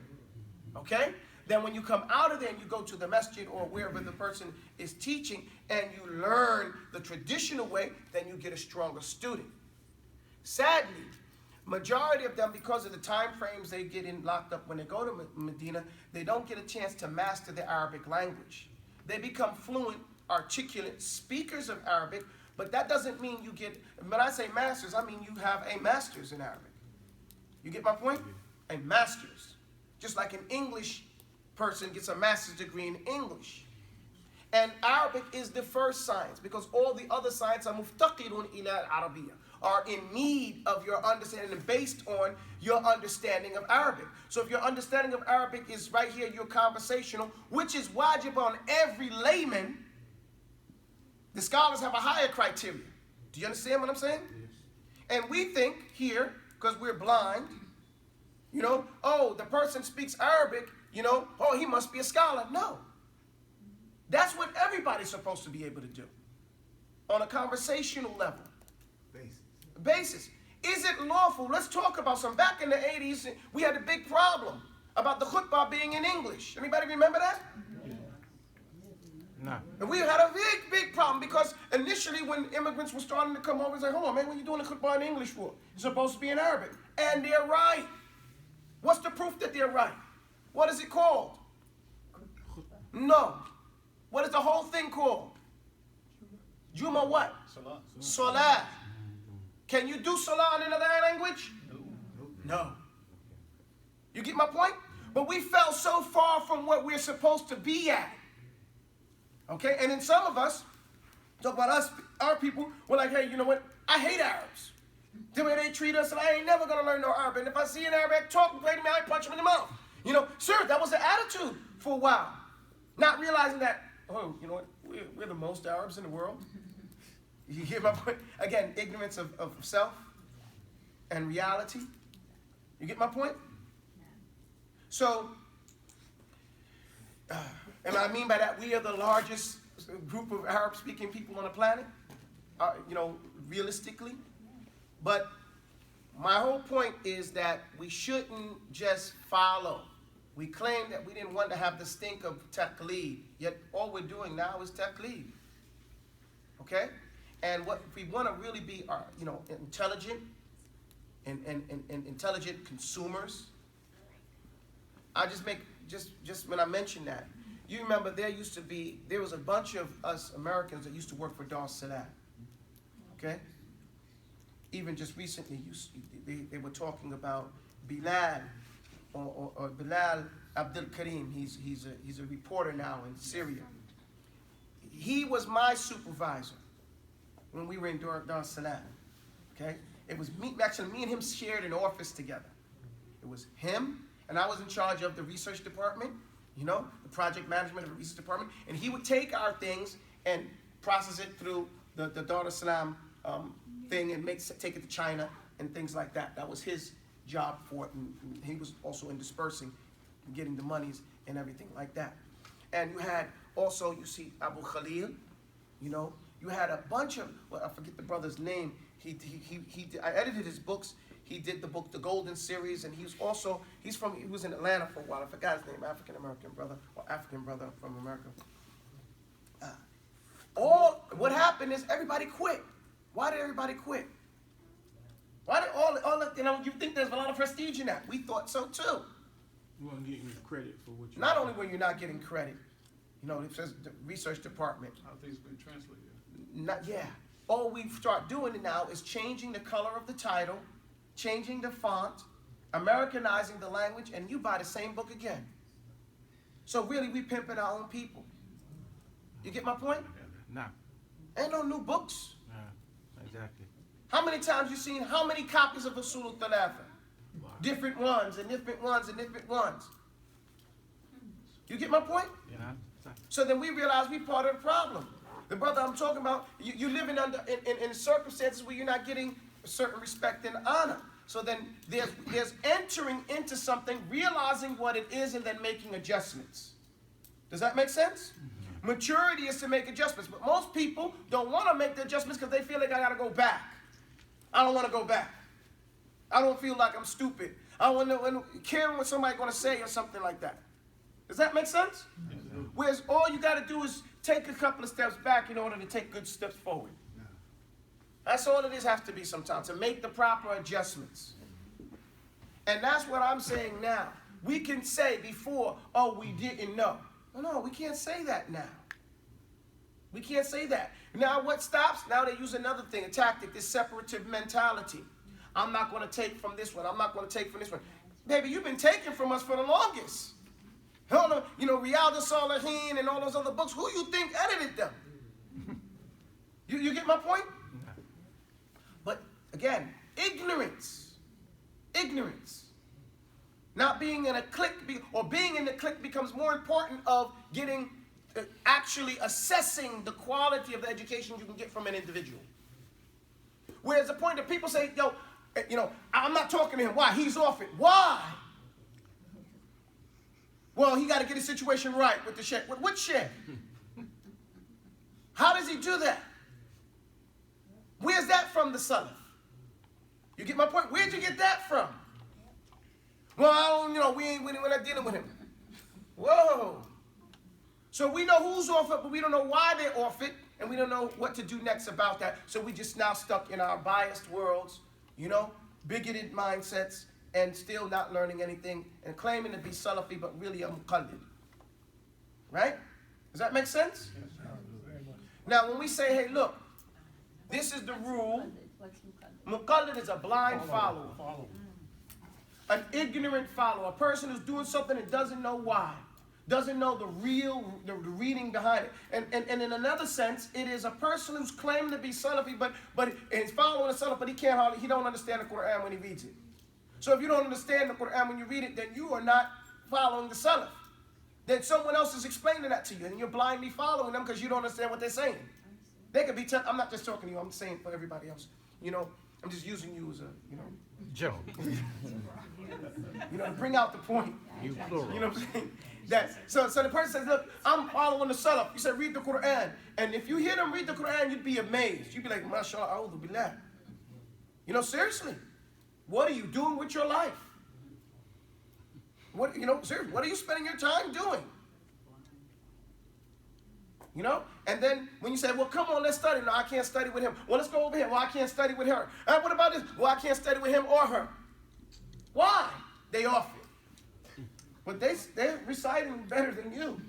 Okay? Then when you come out of there and you go to the masjid or wherever the person is teaching and you learn the traditional way, then you get a stronger student. Sadly, majority of them, because of the time frames they get in locked up when they go to Medina, they don't get a chance to master the Arabic language. They become fluent, articulate speakers of Arabic, but that doesn't mean you get, when I say masters, I mean you have a master's in Arabic. You get my point? A master's. Just like an English person gets a master's degree in English. And Arabic is the first science because all the other sciences are muftaqirun ila al-Arabiya, are in need of your understanding and based on your understanding of Arabic. So if your understanding of Arabic is right here, you're conversational, which is wajib on every layman, the scholars have a higher criteria. Do you understand what I'm saying? Yes. And we think here, because we're blind, you know, oh, the person speaks Arabic, you know, oh, he must be a scholar. No. That's what everybody's supposed to be able to do on a conversational level. Basis. Is it lawful? Let's talk about some. Back in the 80s, we had a big problem about the khutbah being in English. Anybody remember that? No. And we had a big problem because initially when immigrants were starting to come over, it's like, hold on, man, what are you doing the khutbah in English for? It's supposed to be in Arabic. And they're right. What's the proof that they're right? What is it called? No. What is the whole thing called? Juma what? Salah. Salah. Can you do salah in another language? No. You get my point? But we fell so far from what we're supposed to be at. Okay? And then some of us, talk about us, our people, we're like, hey, you know what? I hate Arabs. The way they treat us, and I ain't never going to learn no Arabic. And if I see an Arabic talking, play to me, I punch him in the mouth. You know, sir, that was the attitude for a while. Not realizing that, oh, you know what? We're the most Arabs in the world. You get my point? Again, ignorance of self and reality. You get my point? So, and I mean by that, we are the largest group of Arab-speaking people on the planet, you know, realistically. But my whole point is that we shouldn't just follow. We claim that we didn't want to have the stink of taqleed, yet all we're doing now is taqleed. Okay? And what if we want to really be, you know, intelligent and intelligent consumers, I just make, just when I mention that, you remember there was a bunch of us Americans that used to work for Dar es Salaam. Okay? Even just recently, they were talking about Bilal or Bilal Abdul Karim. He's a reporter now in Syria. He was my supervisor when we were in Dar es Salaam. Okay? It was me and him shared an office together. It was him, and I was in charge of the research department, you know, the project management of the research department, and he would take our things and process it through the Dar es Salaam thing and take it to China and things like that. That was his job for it, and he was also in dispersing and getting the monies and everything like that. And you had also, you see, Abu Khalil, you know, you had a bunch of, well, I forget the brother's name. I edited his books. He did the book, The Golden Series, and he was in Atlanta for a while. I forgot his name, African-American brother, or African brother from America. What happened is everybody quit. Why did everybody quit? Why did you know, you think there's a lot of prestige in that. We thought so too. You weren't getting credit for what you Not only were you not getting credit, you know, it says the research department. How things been translated. All we start doing now is changing the color of the title, changing the font, Americanizing the language, and you buy the same book again. So really, we pimping our own people. You get my point? No. Ain't no new books. Exactly. How many times you seen how many copies of Usul al-Thalatha? Different ones and different ones and different ones. You get my point? Yeah. So then we realize we part of the problem. The brother I'm talking about, you're living in circumstances where you're not getting a certain respect and honor. So then there's entering into something, realizing what it is, and then making adjustments. Does that make sense? Mm-hmm. Maturity is to make adjustments. But most people don't want to make the adjustments because they feel like I got to go back. I don't want to go back. I don't feel like I'm stupid. I don't want to care what somebody's going to say or something like that. Does that make sense? Mm-hmm. Whereas all you got to do is take a couple of steps back in order to take good steps forward. That's all it is, has to be sometimes, to make the proper adjustments. And that's what I'm saying now. We can say before, oh, we didn't know. No, we can't say that now. We can't say that. Now what stops? Now they use another thing, a tactic, this separative mentality. I'm not going to take from this one. I'm not going to take from this one. Baby, you've been taking from us for the longest. You know, Riyadh al-Salihin and all those other books, who you think edited them? You get my point? But again, ignorance. Not being in a clique, or being in the clique becomes more important of getting, actually assessing the quality of the education you can get from an individual. Whereas the point that people say, yo, you know, I'm not talking to him. Why? He's off it. Why? Well, he got to get his situation right with the Shaikh. What Shaikh? How does he do that? Where's that from the Salaf? You get my point? Where'd you get that from? Well, I don't, we're not dealing with him. Whoa. So we know who's off it, but we don't know why they're off it, and we don't know what to do next about that. So we just now stuck in our biased worlds, bigoted mindsets, and still not learning anything, and claiming to be Salafi, but really a muqallid. Right? Does that make sense? Now, when we say, hey, look, this is the rule. What's muqallid? Muqallid is a blind follower. An ignorant follower. A person who's doing something and doesn't know why. Doesn't know the reading behind it. And in another sense, it is a person who's claiming to be Salafi, but he's following a Salaf, but he don't understand the Quran when he reads it. So if you don't understand the Quran when you read it, then you are not following the Salaf. Then someone else is explaining that to you, and you're blindly following them because you don't understand what they're saying. They could be, I'm not just talking to you, I'm saying for everybody else. I'm just using you as a, Joe. to bring out the point. You plural. You know what I'm saying? So the person says, look, I'm following the Salaf. You said, read the Quran. And if you hear them read the Quran, you'd be amazed. You'd be like, mashallah, a'udhu billah. Seriously, what are you doing with your life? Seriously, what are you spending your time doing? And then when you say, well, come on, let's study. No, I can't study with him. Well, let's go over here. Well, I can't study with her. What about this? Well, I can't study with him or her. Why? They off it. But they're reciting better than you.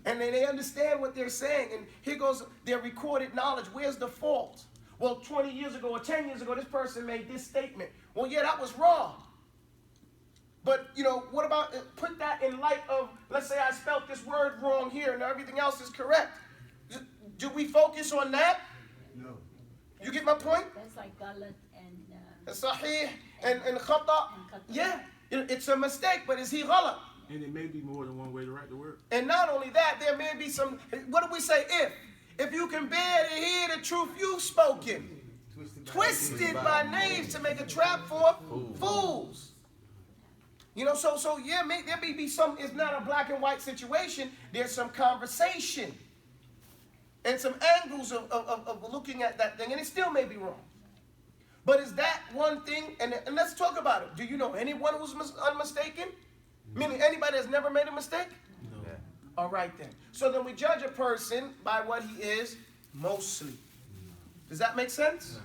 And they understand what they're saying. And here goes their recorded knowledge. Where's the fault? Well, 20 years ago or 10 years ago, this person made this statement. Well, yeah, that was wrong. But, what about, put that in light of, let's say I spelt this word wrong here and everything else is correct. Do we focus on that? No. You get my point? That's like galat and Sahih and khata. Yeah, it's a mistake, but is he ghalat? And it may be more than one way to write the word. And not only that, there may be some, what do we say, if you can bear to hear the truth you've spoken, twisted by knaves to make a trap for fools. So yeah, there may be some, it's not a black and white situation, there's some conversation and some angles of looking at that thing, and it still may be wrong. But is that one thing, and let's talk about it. Do you know anyone who's unmistaken? Meaning anybody that's never made a mistake? No. All right then. So then we judge a person by what he is mostly. Does that make sense?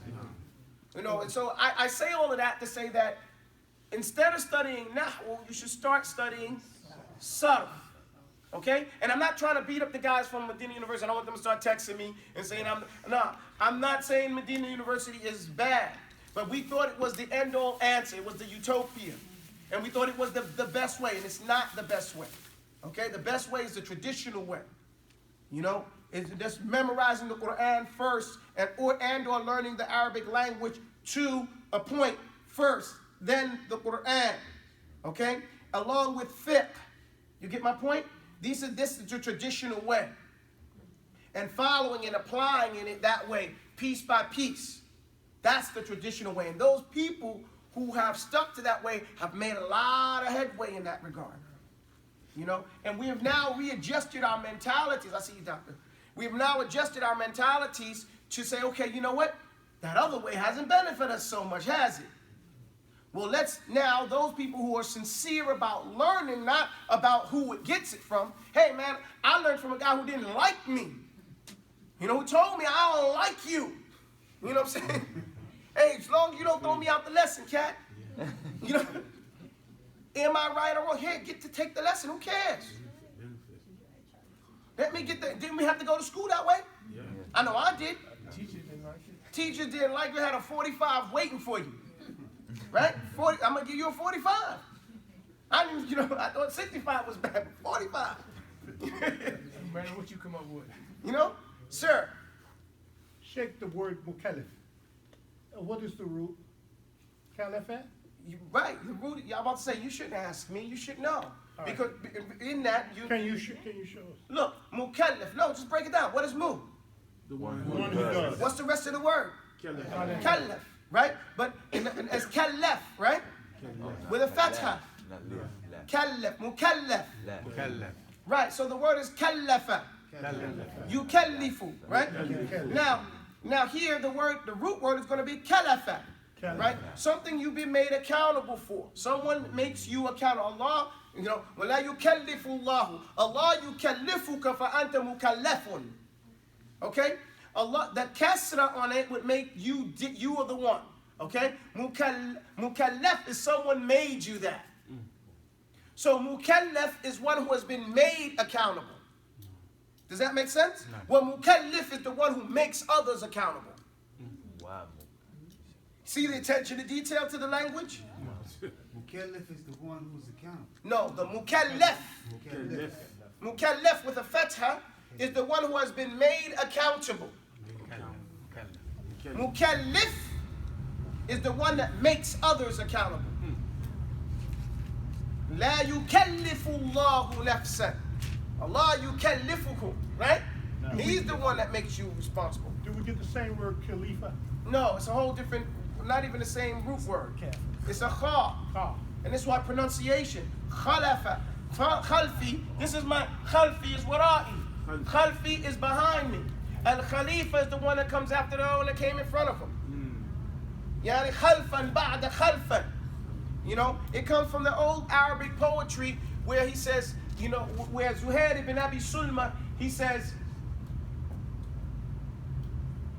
No. And so I say all of that to say that instead of studying Nahwu, you should start studying Sarf. Okay? And I'm not trying to beat up the guys from Medina University. I don't want them to start texting me and saying I'm not saying Medina University is bad. But we thought it was the end-all answer. It was the utopia. And we thought it was the best way, and it's not the best way. Okay? The best way is the traditional way. It's just memorizing the Quran first and or learning the Arabic language to a point first, then the Quran. Okay? Along with fiqh. You get my point? This is the traditional way. And following and applying in it that way, piece by piece. That's the traditional way. And those people who have stuck to that way have made a lot of headway in that regard. And we have now readjusted our mentalities. I see you, doctor. We have now adjusted our mentalities to say, okay, you know what? That other way hasn't benefited us so much, has it? Well, let's now, those people who are sincere about learning, not about who it gets it from. Hey, man, I learned from a guy who didn't like me. Who told me I don't like you. You know what I'm saying? Hey, as long as you don't throw me out the lesson, cat. Am I right or wrong? Here, get to take the lesson. Who cares? Let me get the, didn't we have to go to school that way? Yeah. I know I did. Teachers didn't like it. Teachers didn't like you, had a 45 waiting for you. Right? 40, I'm going to give you a 45. I didn't, I thought 65 was bad, but 45. No matter what you come up with. Sir. Shaikh, the word mukallaf. What is the root? Califat? Right. The root, y'all about to say, you shouldn't ask me, you should know. All Because in that, you... Can you show us? Look, mukallaf. No, just break it down. What is mu? The one who does. What's the rest of the word? Caliph. Kallaf, right? But as kallaf, right? With a fatha. Kallaf, mukallaf. Mukallaf. Right, so the word is kallafa. Yukallifu, right? Now here the root word is going to be kalafa, right? Something you've been made accountable for. Someone makes you accountable. Allah, you know, وَلَا يُكَلِّفُ اللَّهُ Allah يُكَلِّفُكَ فَأَنْتَ مُكَلَّفٌ. Okay? Allah, the kasra on it would make you are the one. Okay? Mukallaf is someone made you that. So mukallaf is one who has been made accountable. Does that make sense? No. Well, mukallif is the one who makes others accountable. Wow. See the attention to detail to the language? Mukallaf is the one who's accountable. No, the mukallaf. Mukallaf with a fatha is the one who has been made accountable. Mukallif is the one that makes others accountable. La yukallifu Allahu nafsan. Allah yukallifukum, right? No. He's the one that makes you responsible. Do we get the same word khalifa? No, it's a whole different, not even the same root word. It's a kha. And that's why pronunciation. Khalafa. Khalfi. This is my khalfi is wara'i. Khalfi is behind me. And khalifa is the one that comes after the one that came in front of him. Yani khalfan ba'da khalfan. You know, it comes from the old Arabic poetry where he says, you know, where Zuhair ibn Abi Sulma, he says,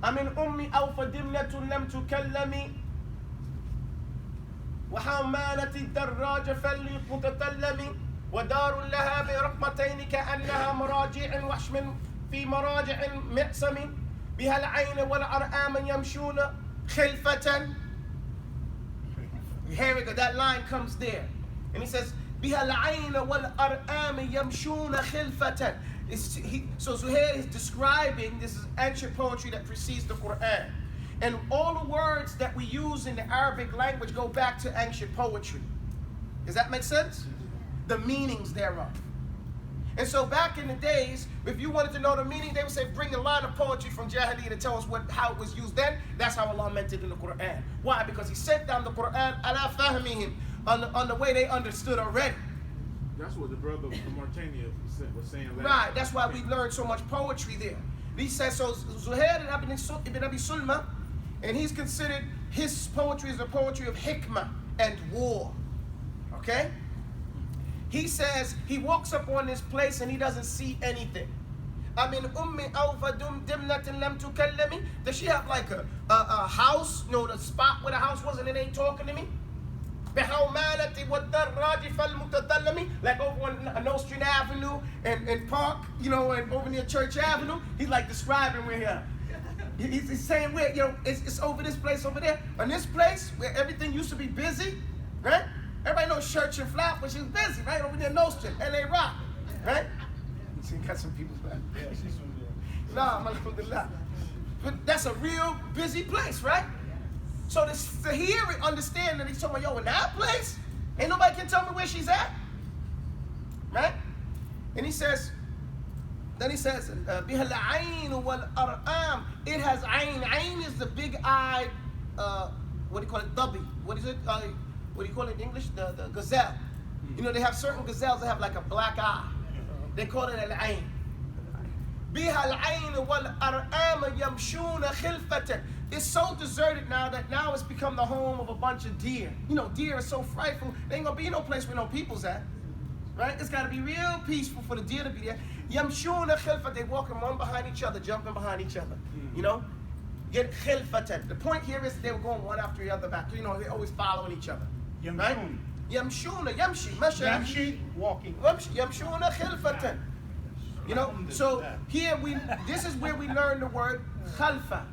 Amin ummi awfa dimnatun lam tukallami wa hawmanati darraja falli mutatallami wa darun laha bi raqmatayn ka'annaha maraji'un wahshmin fi maraji'in mi'samin biha al-ayn wal ar'am yamshuna khilfatan. Here we go, that line comes there. And he says, بِهَا الْعَيْنَ وَالْأَرْآمِ يَمْشُونَ خِلْفَةً. So Zuhair is describing, this is ancient poetry that precedes the Quran. And all the words that we use in the Arabic language go back to ancient poetry. Does that make sense? The meanings thereof. And so back in the days, if you wanted to know the meaning, they would say, bring a line of poetry from Jahiliyyah to tell us how it was used then. That's how Allah meant it in the Quran. Why? Because He sent down the Quran ala fahmihim, on the way they understood already. That's what the brother from Mauritania was saying. Right, that's why we learned so much poetry there. He says, so Zuhair ibn Abi Sulma, and he's considered, his poetry is the poetry of hikmah and war. Okay? He says he walks up on this place and he doesn't see anything. I mean, ummi awfa dimnatin lam tukallami. Does she have like a house? You know, the spot where the house was and it ain't talking to me? Bihawmalati wadarraji fal mutatallami. Like over on Nostrand Avenue and Park, you know, and over near Church Avenue. He's like describing where here. He's saying where, you know, it's over this place over there. On this place where everything used to be busy, right? Everybody knows Church and Flap, but she's busy, right? Over near Nostrand, LA Rock, right? See, got some people's back. Yeah, she's from there. Nah, alhamdulillah. But that's a real busy place, right? So to hear it, understand that he's talking about, yo, in that place, ain't nobody can tell me where she's at, right? And he says, بِهَا الْعَيْنُ وَالْأَرْآمِ. It has ayn. Ayn is the big-eyed, what do you call it, dubby. What is it? What do you call it in English? The gazelle. You know, they have certain gazelles that have like a black eye. They call it al-ayn. بِهَا الْعَيْنُ وَالْأَرْآمَ يَمْشُونَ خِلْفَةً. It's so deserted now that now it's become the home of a bunch of deer. You know, deer are so frightful. There ain't gonna be no place where no people's at. Right? It's gotta be real peaceful for the deer to be there. يَمْشُونَ خِلْفَةً. They walking one behind each other, jumping behind each other. You know? Get khilfatan. The point here is they were going one after the other back. You know, they're always following each other. Right? Yamshuna, yamshi, Yamshi, walking. Yamshuna khilfatan. You know, so here this is where we learn the word khalfa.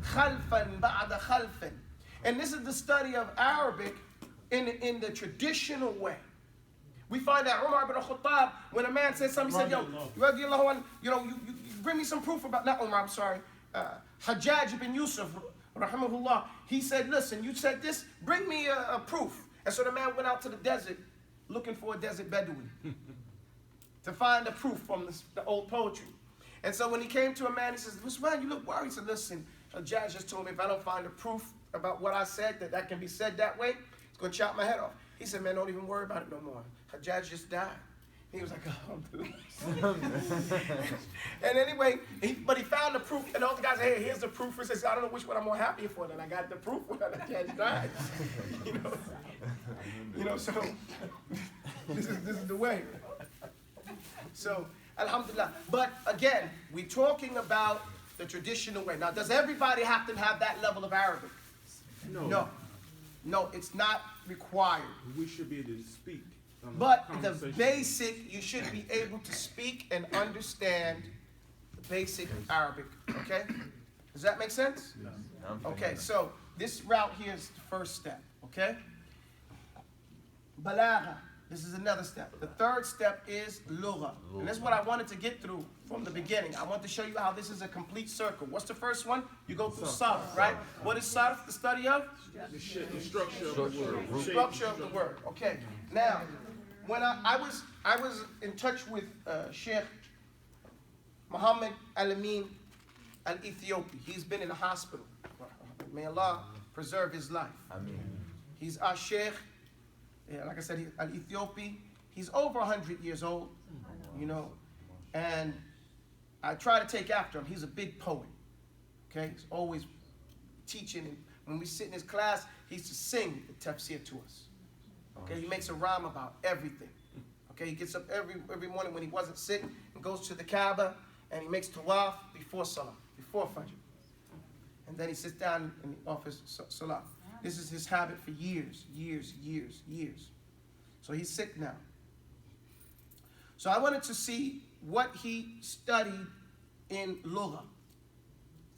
Khalfan ba'da khalfan. And this is the study of Arabic in the traditional way. We find that Umar ibn Khattab, when a man says something, he said, yo, radiallahu anh, you know, you bring me some proof about, not Umar, I'm sorry, Hajjaj ibn Yusuf, rahimahullah, he said, listen, you said this, bring me a proof. And so the man went out to the desert looking for a desert Bedouin to find a proof from the old poetry. And so when he came to a man, he says, what's wrong? You look worried. He said, listen, Hajjaj just told me if I don't find a proof about what I said, that can be said that way, it's going to chop my head off. He said, man, don't even worry about it no more. Hajjaj just died. He was like, oh, and anyway, but he found the proof, and all the guys said, hey, here's the proof. He says, I don't know which one I'm more happy for. Then I got the proof when I just died. So this is the way. So, alhamdulillah. But again, we're talking about the traditional way. Now, does everybody have to have that level of Arabic? No. No, it's not required. We should be able to speak. But the basic, you should be able to speak and understand the basic Arabic, okay? Does that make sense? Okay, so this route here is the first step, okay? Balagha, this is another step. The third step is lugha. And this is what I wanted to get through from the beginning. I want to show you how this is a complete circle. What's the first one? You go through sarf, right? What is sarf, the study of? The structure of the word. Structure of the word, okay. Now, when I was in touch with Shaikh Muhammad Al-Amin Al-Ethiopi. He's been in the hospital. May Allah preserve his life. Ameen. He's our Shaikh. Yeah, like I said, Al-Ethiopi. He's over 100 years old, and I try to take after him. He's a big poet, okay? He's always teaching, and when we sit in his class, he used to sing the tafsir to us. Okay, he makes a rhyme about everything. Okay, he gets up every morning when he wasn't sick and goes to the Kaaba and he makes tawaf before Salah, before Fajr. And then he sits down and he offers Salah. This is his habit for years. So he's sick now. So I wanted to see what he studied in Lugha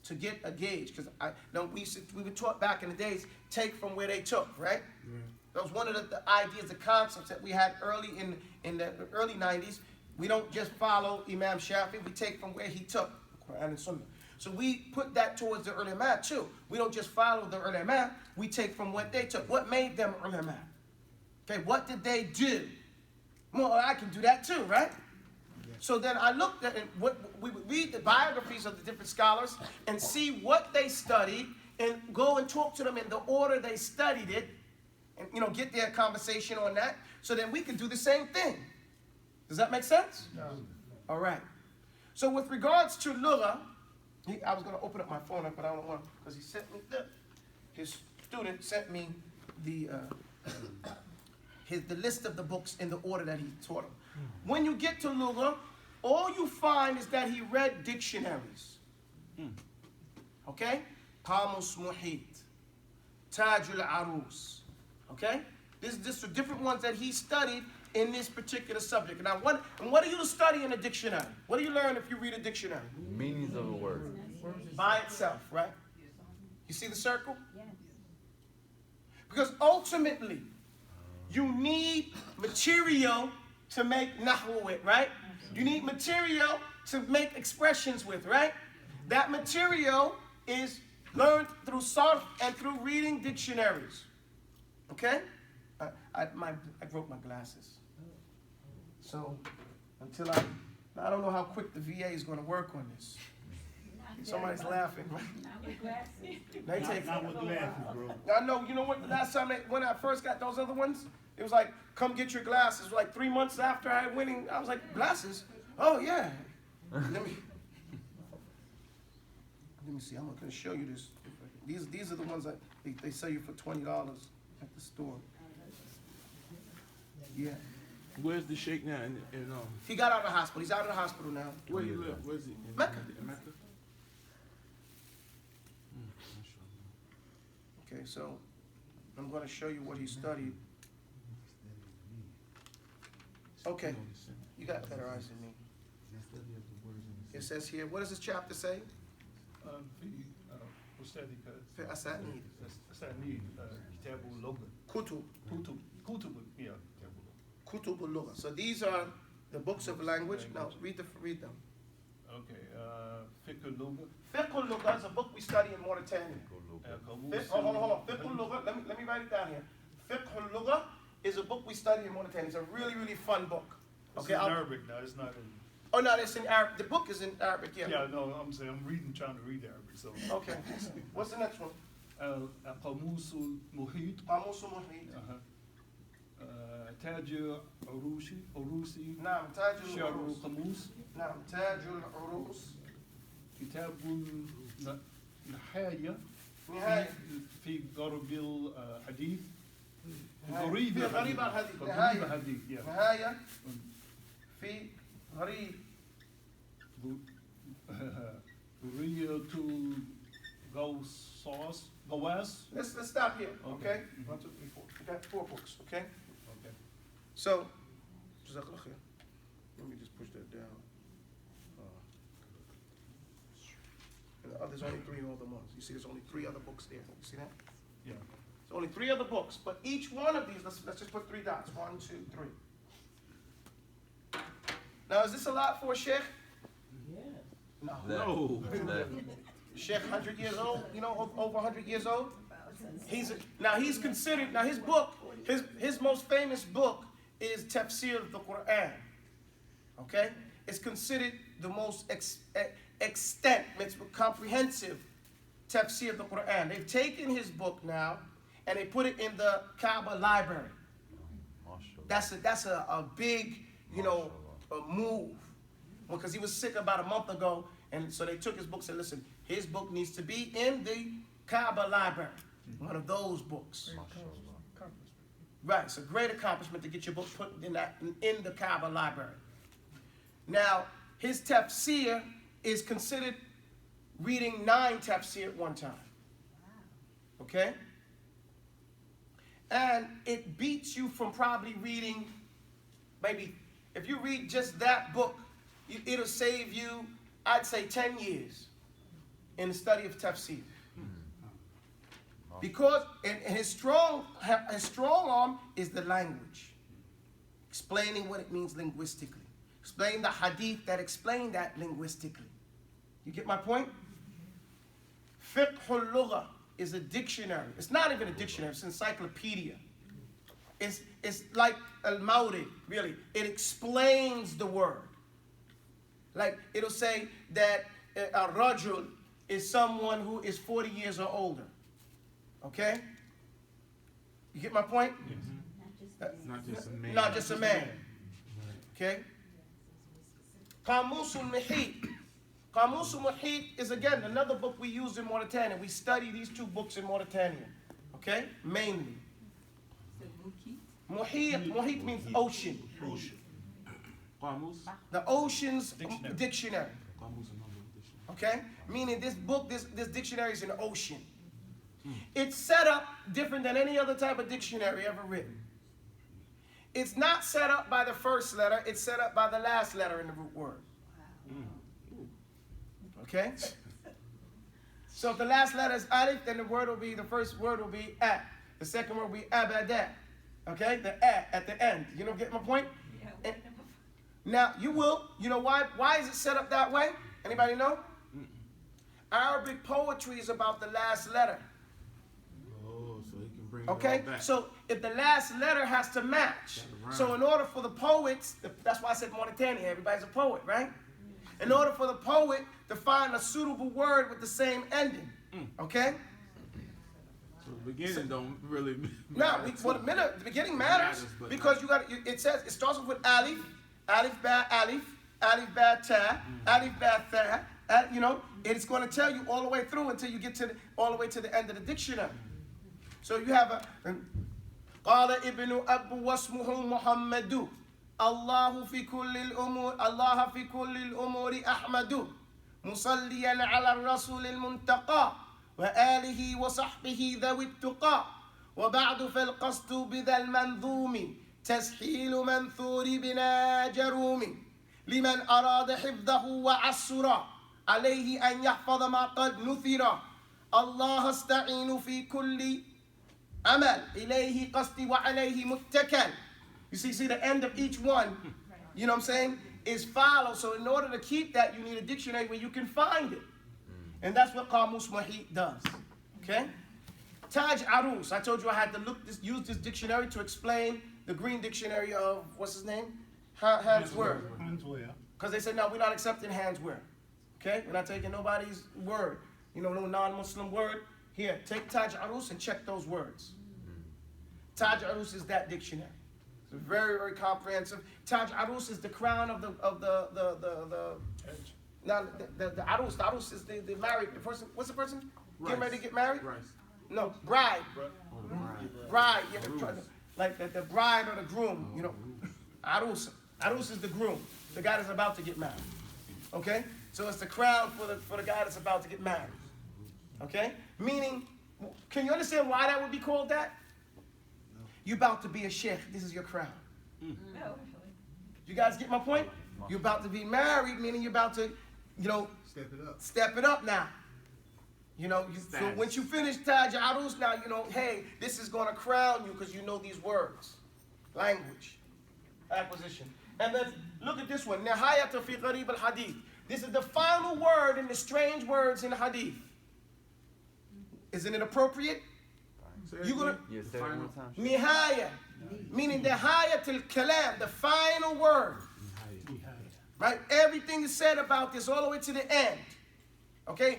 to get a gauge, because we were taught back in the days, take from where they took, right? Yeah. That was one of the ideas, the concepts that we had early in the early 90s. We don't just follow Imam Shafi, we take from where he took, Quran and Sunnah. So we put that towards the ulama too. We don't just follow the ulama, we take from what they took. What made them ulama? Okay, what did they do? Well, I can do that too, right? Yeah. So then I looked at we would read the biographies of the different scholars and see what they studied and go and talk to them in the order they studied it, and get their conversation on that, so then we can do the same thing. Does that make sense? No. All right. So with regards to Lugha, I was going to open up my phone up, but I don't want to, because he sent me his student sent me the list of the books in the order that he taught them. When you get to Lugha, all you find is that he read dictionaries. Okay? Qamus Muhit, Tajul Arus. Okay? These are different ones that he studied in this particular subject. Now, what do you study in a dictionary? What do you learn if you read a dictionary? Meanings of a word. By itself, right? You see the circle? Yes. Because ultimately, you need material to make nahwu with, right? You need material to make expressions with, right? That material is learned through sarf and through reading dictionaries. Okay? I broke my glasses. So until I don't know how quick the VA is going to work on this. Somebody's laughing, right? Not with glasses. Not with glasses, bro. I know. You know what? The last time when I first got those other ones, it was like, come get your glasses. Like 3 months after I had winning, I was like, glasses? Oh yeah. Let me see. I'm going to show you this. These are the ones that they sell you for $20 at the store. Yeah. Where's the Shaikh now? He got out of the hospital. He's out of the hospital now. Where he live? Where's he? In Mecca. In Mecca? Okay, so I'm going to show you what he studied. Okay, you got better eyes than me. It says here, what does this chapter say? أسانيد. Kutub. Kutub al-Lugha. So these are the books of language. Now read them. Okay, Fiqh al-Lugha. Fiqh al-Lugha is a book we study in Mauritania. Hold on. Fiqh al-Lugha, let me write it down here. Fiqh al-Lugha is a book we study in Mauritania. It's a really, really fun book. Okay, it's in Arabic now, it's not in... Oh no, it's in Arabic. The book is in Arabic, yeah. Yeah, no, I'm saying trying to read Arabic, so... Okay. What's the next one? Qamus al-Muhit. Qamus al-Muhit. تاج عروسي نعم تاج شعر العروس. قاموس نعم تاج العروس. كتاب نهاية نهاية. في غرب الحديث في غريب الحديث. غريب نهاية. الحديث yeah. نهاية في غريب. ذرية غواص. Let's stop here, okay? Okay. 1, 2, 3, 4. We got 4 books, okay? Okay. So, Jazakallah khair. Let me just push that down. And there's only 3 other ones. You see, there's only 3 other books there. You see that? Yeah. There's only 3 other books, but each one of these, let's just put 3 dots. 1, 2, 3. Now, is this a lot for a sheikh? No. No. Sheikh 100 years old, you know, over 100 years old. He's considered, now his book, his most famous book is Tafsir of the Quran. Okay? It's considered the most extent, comprehensive Tafsir of the Quran. They've taken his book now and they put it in the Kaaba library. That's a big, you know, a move. Because he was sick about a month ago, and so they took his book and said, listen, his book needs to be in the Kaaba library. One of those books. Right, it's a great accomplishment to get your book put in the Kaaba library. Now, his tafsir is considered reading 9 tafsir at one time. Okay? And it beats you from probably reading, maybe, if you read just that book, it'll save you, I'd say, 10 years in the study of tafsir. Because his strong arm is the language. Explaining what it means linguistically. Explain the hadith that explain that linguistically. You get my point? Fiqhul Lugha is a dictionary. It's not even a dictionary, it's an encyclopedia. It's like al-Mawrid, really. It explains the word. Like it'll say that a rajul is someone who is 40 years or older. Okay? You get my point? Not just a man. Not just a man. Okay? Qamus al-Muhit. Qamus al-Muhit is again another book we use in Mauritania. We study these 2 books in Mauritania. Okay? Mainly. Muhit means ocean. Qamus. The ocean's dictionary. Qamus is another dictionary. Okay? Meaning this book, this dictionary is an ocean. It's set up different than any other type of dictionary ever written. It's not set up by the first letter, it's set up by the last letter in the root word. Okay? So if the last letter is alif, then the first word will be a. The second word will be abadah. Okay? The a at the end. You know, get my point? And now, you know why? Why is it set up that way? Anybody know? Arabic poetry is about the last letter. Oh, so he can bring Okay? it all back. So if the last letter has to match. So in order for the poets, that's why I said Mauritania, everybody's a poet, right? In order for the poet to find a suitable word with the same ending. Okay? So the beginning don't really Now, the beginning matters because it says, it starts off with alif, alif ba, alif ba ta, alif ba tha, you know, it's going to tell you all the way through until you get all the way to the end of the dictionary. So you have قال ابن أب واسمه محمد الله في كل الأمور أحمد مصليا على الرسول المنتقى وآله وصحبه ذوي التقى وبعد فالقصد بذا المنظوم تسهيل منثور بنا جروم لمن أراد حفظه وعسرا عليه أن يحفظ ما قد نثر الله استعين في كل عمل إليه قصدي وعليه متكل. You see the end of each one, you know what I'm saying, is followed. So in order to keep that, you need a dictionary where you can find it. And that's what Qamus Muhit does. Okay? Taj Arus. I told you I had to use this dictionary to explain the green dictionary of, what's his name? Handswear. Because they said, no, we're not accepting handswear. Okay? We're not taking nobody's word. You know, no non-Muslim word. Here, take Taj Arus and check those words. Taj Arus is that dictionary. It's very, very comprehensive. Taj Arus is the crown of the now the Arus. The Arus is the married the person. What's the person getting ready to get married? Rice. No, bride. Bride. Yeah, Arus. like the bride or the groom. You know, Arus. Arus is the groom, the guy that's about to get married. Okay, so it's the crown for the guy that's about to get married. Okay, meaning, can you understand why that would be called that? You're about to be a sheikh. This is your crown. You guys get my point? You're about to be married, meaning you're about to, step it up now. So once you finish Taj Arus, now hey, this is going to crown you because you know these words, language, acquisition. And then look at this one. Nihayat fi gharib al-hadith. This is the final word in the strange words in hadith. Isn't it appropriate? You gonna Yeah, say it one more time. Nihaya, meaning the hayatul kalam, the final word. Right? Everything is said about this all the way to the end. Okay?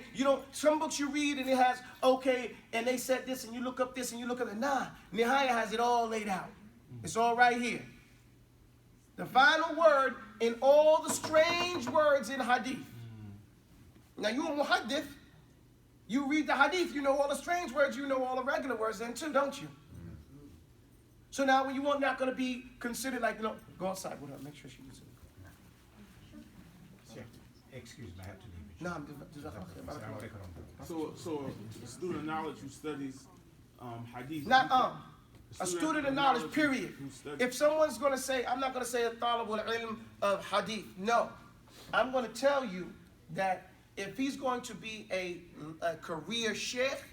Some books you read and it has, okay, and they said this, and you look up this, and you look up that. Nah, Nihaya has it all laid out. It's all right here. The final word in all the strange words in hadith. Now you a muhaddith. You read the hadith, you know all the strange words, you know all the regular words then too, don't you? So now when you want not going to be considered like, go outside with her, make sure she uses it. Excuse me, I have to leave. No, I'm So a student of knowledge who studies hadith. not a student of knowledge, period. who studies- If someone's going to say, I'm not going to say a talibul ilm of hadith, no. I'm going to tell you that if he's going to be a career sheikh,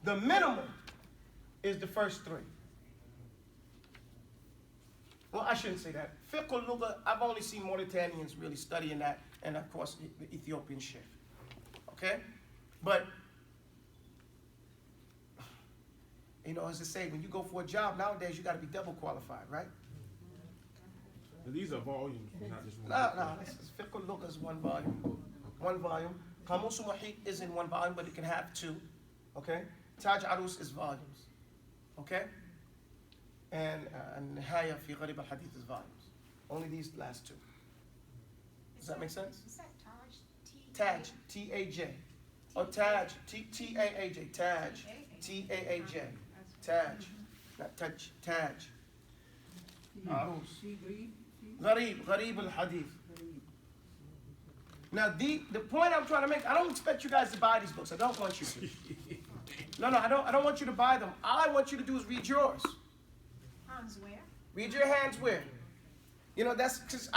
the minimum is the first three. Well, I shouldn't say that. Fiqh al-lugha, I've only seen Mauritanians really studying that, and of course the Ethiopian sheikh. Okay? But, as I say, when you go for a job nowadays, you got to be double qualified, right? And these are volumes, not just one. No, this is Fiqh al-Lugha is one volume. One volume. Qamus al-Muhit is in one volume, but it can have two. Okay? Taj Arus is volumes. Okay? And Nihaya fi Gharib al-Hadith is volumes. Only these last two. Does that make sense? Is that Taj? Taj, T-A-J. Or Taj, T-A-A-J. Taj, T-A-A-J. Taj. Not touch, Taj. Arus. Gharib al-Hadith. Now, the point I'm trying to make, I don't expect you guys to buy these books. I don't want you to. No, I don't want you to buy them. All I want you to do is read yours. Hans where? Read your hands where. That's because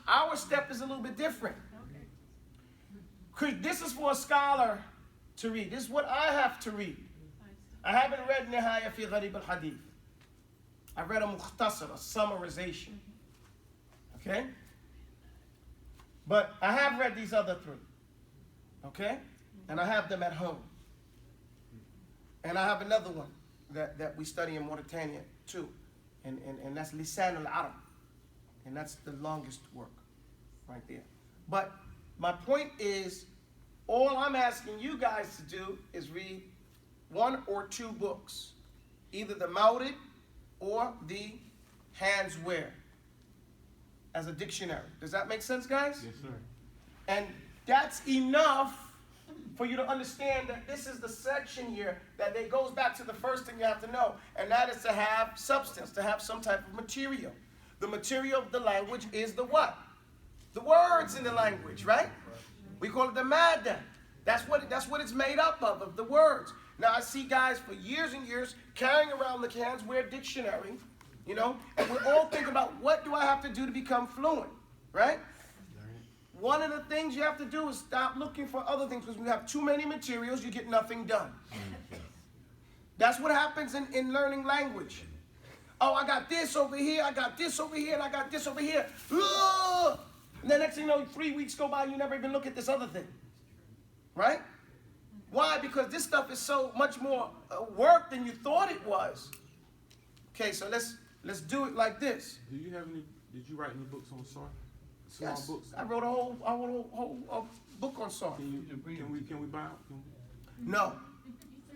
our step is a little bit different. This is for a scholar to read. This is what I have to read. I haven't read Nihaya fi Gharib al-Hadith. I read a mukhtasar, a summarization. Okay? But I have read these other three. Okay? And I have them at home. And I have another one that we study in Mauritania too. And that's Lisan al-Arab. And that's the longest work right there. But my point is, all I'm asking you guys to do is read one or two books. Either the Mawrid or the Hands Where as a dictionary. Does that make sense, guys? Yes, sir. And that's enough for you to understand that this is the section here that it goes back to the first thing you have to know, and that is to have substance, to have some type of material. The material of the language is the what? The words in the language, right? We call it the madda. That's what it's made up of the words. Now I see guys for years and years carrying around the Hands Where dictionary, and we're all thinking about what do I have to do to become fluent, right? One of the things you have to do is stop looking for other things, because when you have too many materials, you get nothing done. That's what happens in learning language. Oh, I got this over here, I got this over here, and I got this over here. Ugh! And the next thing you know, 3 weeks go by and you never even look at this other thing. Right? Why? Because this stuff is so much more work than you thought it was. Okay, so let's do it like this. Did you write any books on SAR? Small Yes, books? I wrote a whole book on song. Can we buy them? No.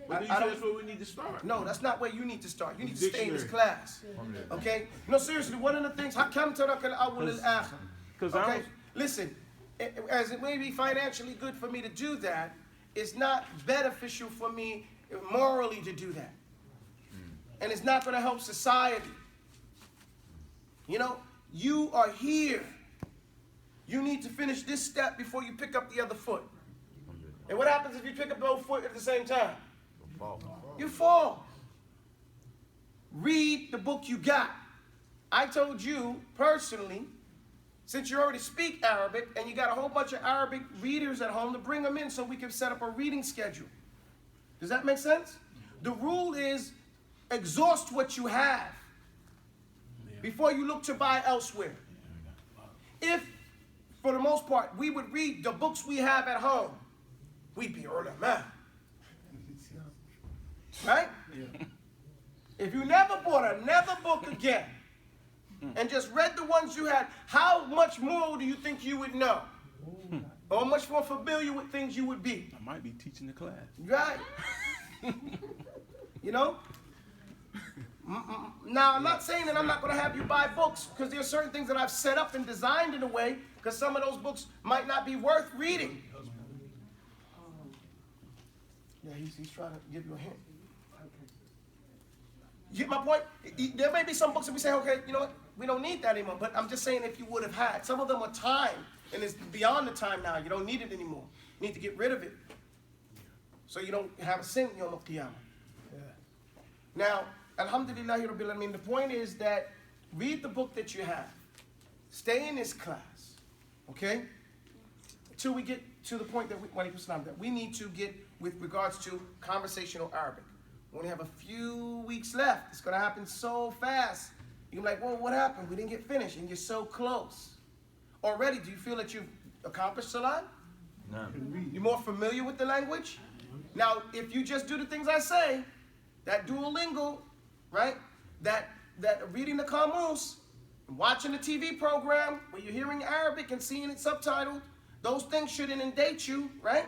But then you I said don't- that's where we need to start. No, that's not where you need to start. You need to stay in this Dictionary. class. Okay? No, seriously, one of the things, حَكَمْ تَرَكَ الْأَوْلِ الْآخِرِ. Because I Okay? was, Listen, as it may be financially good for me to do that, it's not beneficial for me morally to do that. And it's not going to help society. You know, you are here. You need to finish this step before you pick up the other foot. And what happens if you pick up both foot at the same time? You fall. Read the book you got. I told you personally, since you already speak Arabic and you got a whole bunch of Arabic readers at home, to bring them in so we can set up a reading schedule. Does that make sense? The rule is exhaust what you have before you look to buy elsewhere. If, for the most part, we would read the books we have at home, we'd be ulama. Right? If you never bought another book again and just read the ones you had, how much more do you think you would know? Or much more familiar with things you would be? I might be teaching the class. Right. You know? Now, I'm not saying that I'm not going to have you buy books, because there are certain things that I've set up and designed in a way, because some of those books might not be worth reading. Yeah, he's trying to give you a hint. You get my point? There may be some books that we say, okay, you know what? We don't need that anymore. But I'm just saying, if you would have had. Some of them are time, and it's beyond the time now. You don't need it anymore. You need to get rid of it, so you don't have a sin Yawm al-Qiyamah. Now, alhamdulillah, Rabbil Alameen, the point is that read the book that you have. Stay in this class, okay? Till we get to the point that we need to get with regards to conversational Arabic. We only have a few weeks left. It's going to happen so fast. You're like, well, what happened? We didn't get finished, and you're so close. Already, do you feel that you've accomplished a lot? no. You're more familiar with the language? Now, if you just do the things I say, that Duolingo, right? That reading the Qamus, watching the TV program where you're hearing Arabic and seeing it subtitled, those things shouldn't inundate you, right?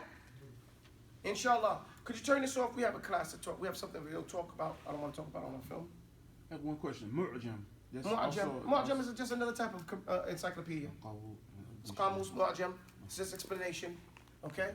Inshallah. Could you turn this off? We have a class to talk. We have something we'll talk about. I don't want to talk about it on the film. I have one question. Mu'jam. That's Mu'jam is just another type of encyclopedia. It's Qamus, Mu'jam. It's just explanation. Okay?